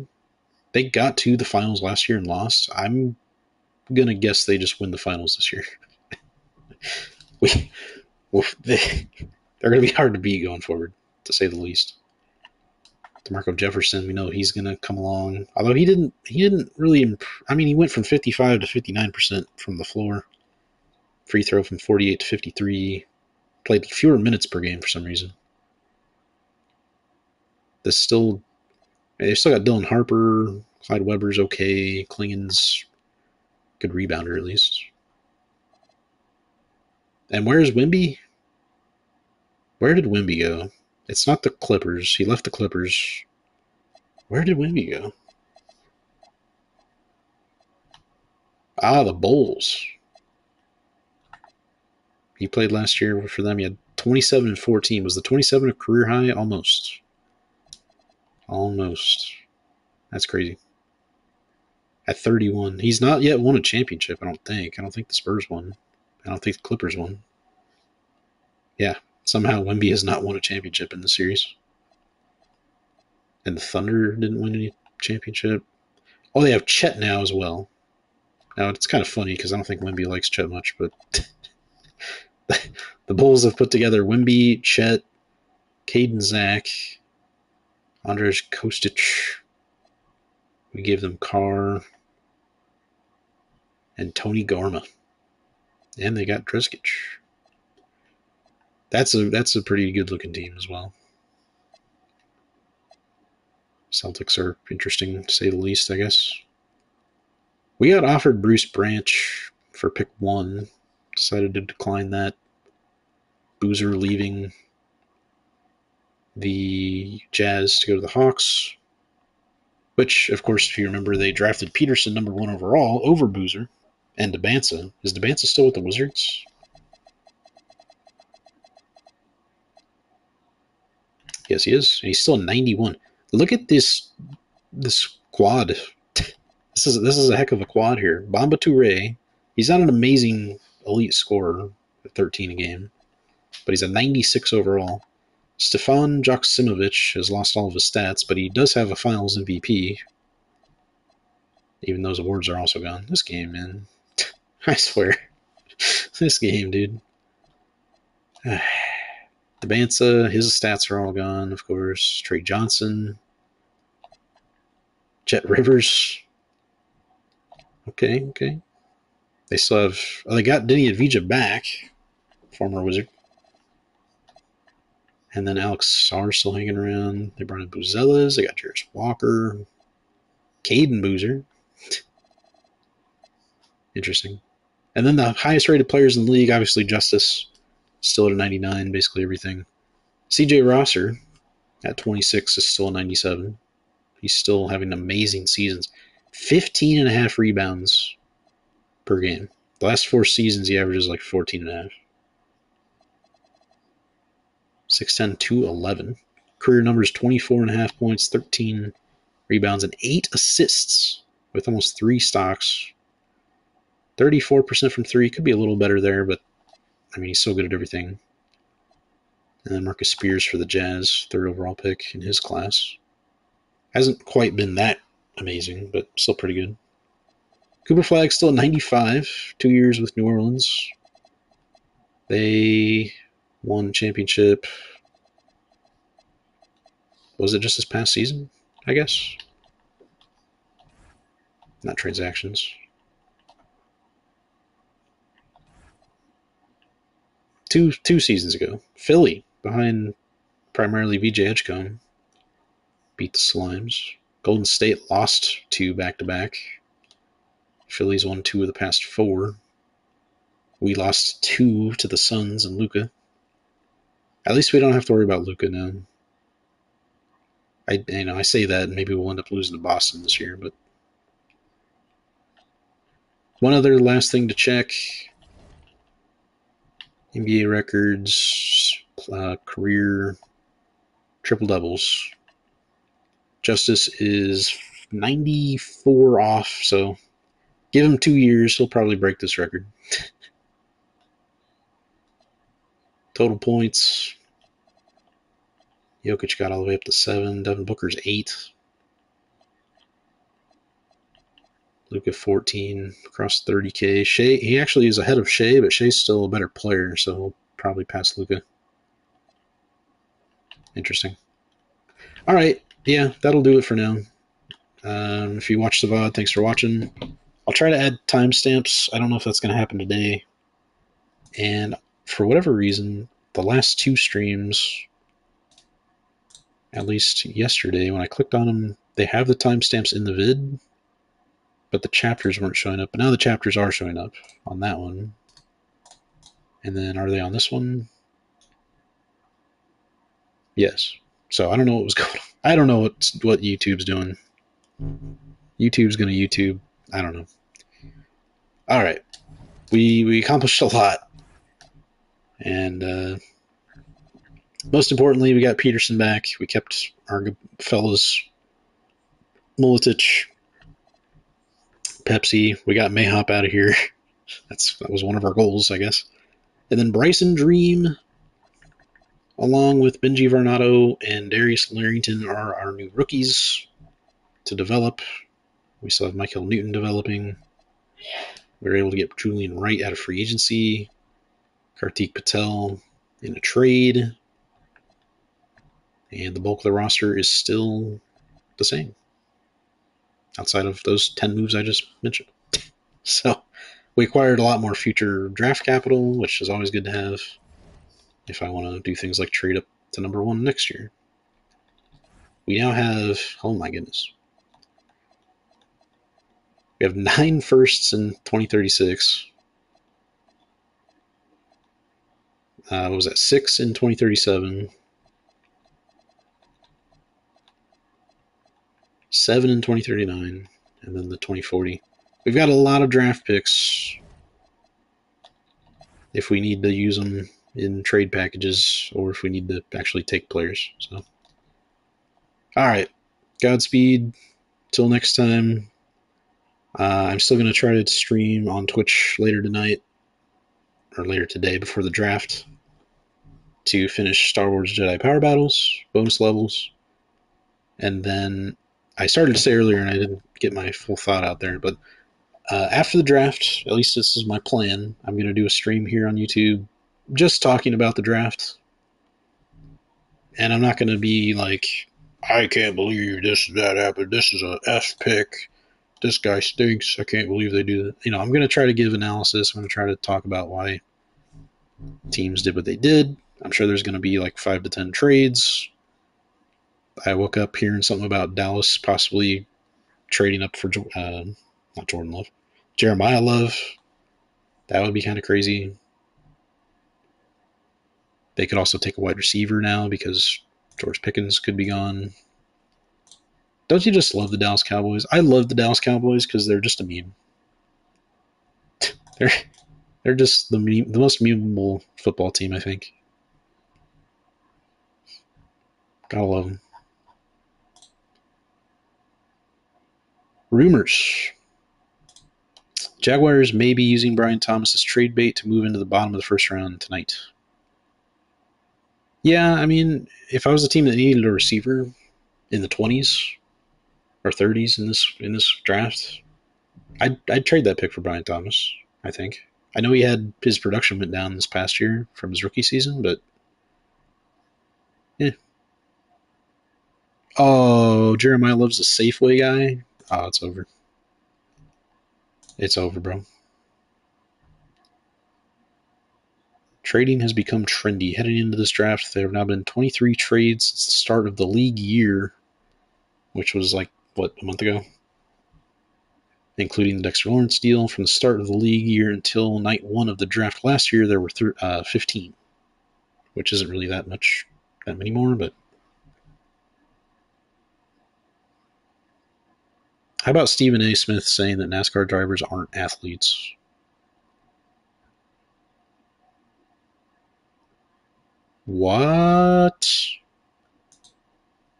They got to the finals last year and lost. I'm going to guess they just win the finals this year. They're going to be hard to beat going forward, to say the least. DeMarco Jefferson, we know he's going to come along. Although he didn't really he went from 55 to 59% from the floor. Free throw from 48 to 53. Played fewer minutes per game for some reason. They've still got Dylan Harper. Clyde Weber's okay. Klingen's good rebounder at least. And where's Wemby? Where did Wemby go? It's not the Clippers. He left the Clippers. Where did Wemby go? Ah, the Bulls. He played last year for them. He had 27 and 14. Was the 27 a career high? Almost. That's crazy. at 31. He's not yet won a championship, I don't think. I don't think the Spurs won. I don't think the Clippers won. Yeah, somehow Wemby has not won a championship in the series. And the Thunder didn't win any championship. Oh, they have Chet now as well. Now, it's kind of funny because I don't think Wemby likes Chet much, but the Bulls have put together Wemby, Chet, Caden Zach, Andrej Kostic. We gave them Carr and Tony Garma. And they got Drezgic. That's a pretty good looking team as well. Celtics are interesting to say the least, I guess. We got offered Bruce Branch for pick 1. Decided to decline that. Boozer leaving the Jazz to go to the Hawks. Which, of course, if you remember, they drafted Peterson number 1 overall over Boozer and Debanza. Is Debanza still with the Wizards? Yes, he is. And he's still 91. Look at this quad. This is a heck of a quad here. Bamba Toure. He's not an amazing elite scorer at 13 a game, but he's a 96 overall. Stefan Joksimovic has lost all of his stats, but he does have a Finals MVP. Even those awards are also gone. This game, man. I swear. This game, dude. Debanza, his stats are all gone, of course. Trey Johnson. Jet Rivers. Okay. They still have... Oh, they got Denny Avdija back. Former Wizard. And then Alex Sarr still hanging around. They brought in Buzelas. They got Jarris Walker. Caden Boozer. Interesting. And then the highest rated players in the league, obviously Justice, still at a 99, basically everything. CJ Rosser at 26 is still a 97. He's still having amazing seasons. 15 and a half rebounds per game. The last 4 seasons, he averages like 14 and a half. 6'10", 211. Career numbers 24 and a half points, 13 rebounds, and 8 assists with almost 3 stocks. 34% from 3. Could be a little better there, but I mean, he's so good at everything. And then Marcus Spears for the Jazz, 3rd overall pick in his class. Hasn't quite been that amazing, but still pretty good. Cooper Flagg still at 95, 2 years with New Orleans. They won the championship. Was it just this past season, I guess? Not transactions. Two seasons ago. Philly, behind primarily VJ Edgecombe, beat the Slimes. Golden State lost 2 back-to-back. Philly's won 2 of the past 4. We lost 2 to the Suns and Luka. At least we don't have to worry about Luka now. I say that, and maybe we'll end up losing to Boston this year, but one other last thing to check. NBA records, career triple-doubles. Justice is 94 off, so give him 2 years. He'll probably break this record. Total points. Jokic got all the way up to 7. Devin Booker's 8. Luka 14, across 30K. Shea, he actually is ahead of Shea, but Shea's still a better player, so he'll probably pass Luka. Interesting. All right, yeah, that'll do it for now. If you watched the VOD, thanks for watching. I'll try to add timestamps. I don't know if that's going to happen today. And for whatever reason, the last 2 streams, at least yesterday, when I clicked on them, they have the timestamps in the vid, but the chapters weren't showing up. But now the chapters are showing up on that one. And then are they on this one? Yes. So I don't know what was going on. I don't know what YouTube's doing. YouTube's going to YouTube. I don't know. All right. We accomplished a lot. And most importantly, we got Peterson back. We kept our fellas Miletich. Pepsi. We got Mayhop out of here. That was one of our goals, I guess. And then Bryson Dream, along with Benji Varnado and Darius Larrington, are our new rookies to develop. We still have Michael Newton developing. We were able to get Julian Wright out of free agency. Kartik Patel in a trade. And the bulk of the roster is still the same, outside of those 10 moves I just mentioned. So we acquired a lot more future draft capital, which is always good to have if I want to do things like trade up to number 1 next year. We now have, oh my goodness, we have 9 firsts in 2036. What was that? 6 in 2037. 7 in 2039, and then the 2040. We've got a lot of draft picks if we need to use them in trade packages or if we need to actually take players. So, all right, Godspeed. Till next time. I'm still going to try to stream on Twitch later tonight or later today before the draft to finish Star Wars Jedi Power Battles, bonus levels, and then I started to say earlier and I didn't get my full thought out there, but after the draft, at least this is my plan, I'm going to do a stream here on YouTube just talking about the draft. And I'm not going to be like, I can't believe this and that happened. This is a F pick. This guy stinks. I can't believe they do that. You know, I'm going to try to give analysis. I'm going to try to talk about why teams did what they did. I'm sure there's going to be like 5 to 10 trades. I woke up hearing something about Dallas possibly trading up for not Jordan Love, Jeremiah Love. That would be kind of crazy. They could also take a wide receiver now because George Pickens could be gone. Don't you just love the Dallas Cowboys? I love the Dallas Cowboys because they're just a meme. They're just the most memeable football team, I think. Gotta love them. Rumors. Jaguars may be using Brian Thomas as trade bait to move into the bottom of the first round tonight. Yeah, I mean, if I was a team that needed a receiver in the 20s or 30s in this draft, I'd trade that pick for Brian Thomas, I think. I know his production went down this past year from his rookie season, but yeah. Oh, Jeremiah Love's a Safeway guy? Oh, it's over. It's over, bro. Trading has become trendy. Heading into this draft, there have now been 23 trades since the start of the league year, which was like, what, a month ago? Including the Dexter Lawrence deal. From the start of the league year until night 1 of the draft last year, there were 15, which isn't really that many more, but how about Stephen A. Smith saying that NASCAR drivers aren't athletes? What?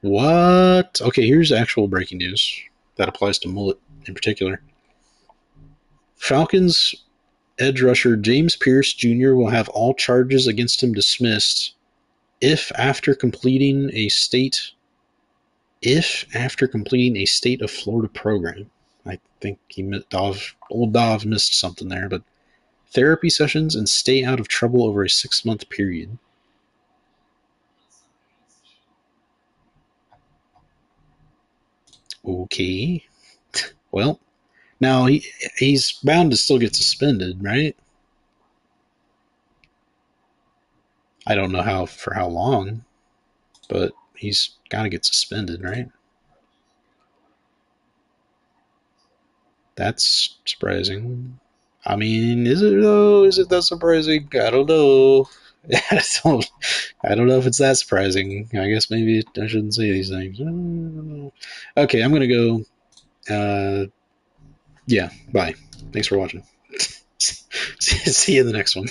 What? Okay, here's actual breaking news that applies to Mullet in particular. Falcons edge rusher James Pierce Jr. will have all charges against him dismissed if after completing a state of Florida program. I think old Dov missed something there, but therapy sessions and stay out of trouble over a 6-month period. Okay. Well, now he's bound to still get suspended, right? I don't know for how long, but he's got to get suspended, right? That's surprising. I mean, is it though? Is it that surprising? I don't know. I don't know if it's that surprising. I guess maybe I shouldn't say these things. Okay, I'm gonna go. Yeah, bye. Thanks for watching. See you in the next one.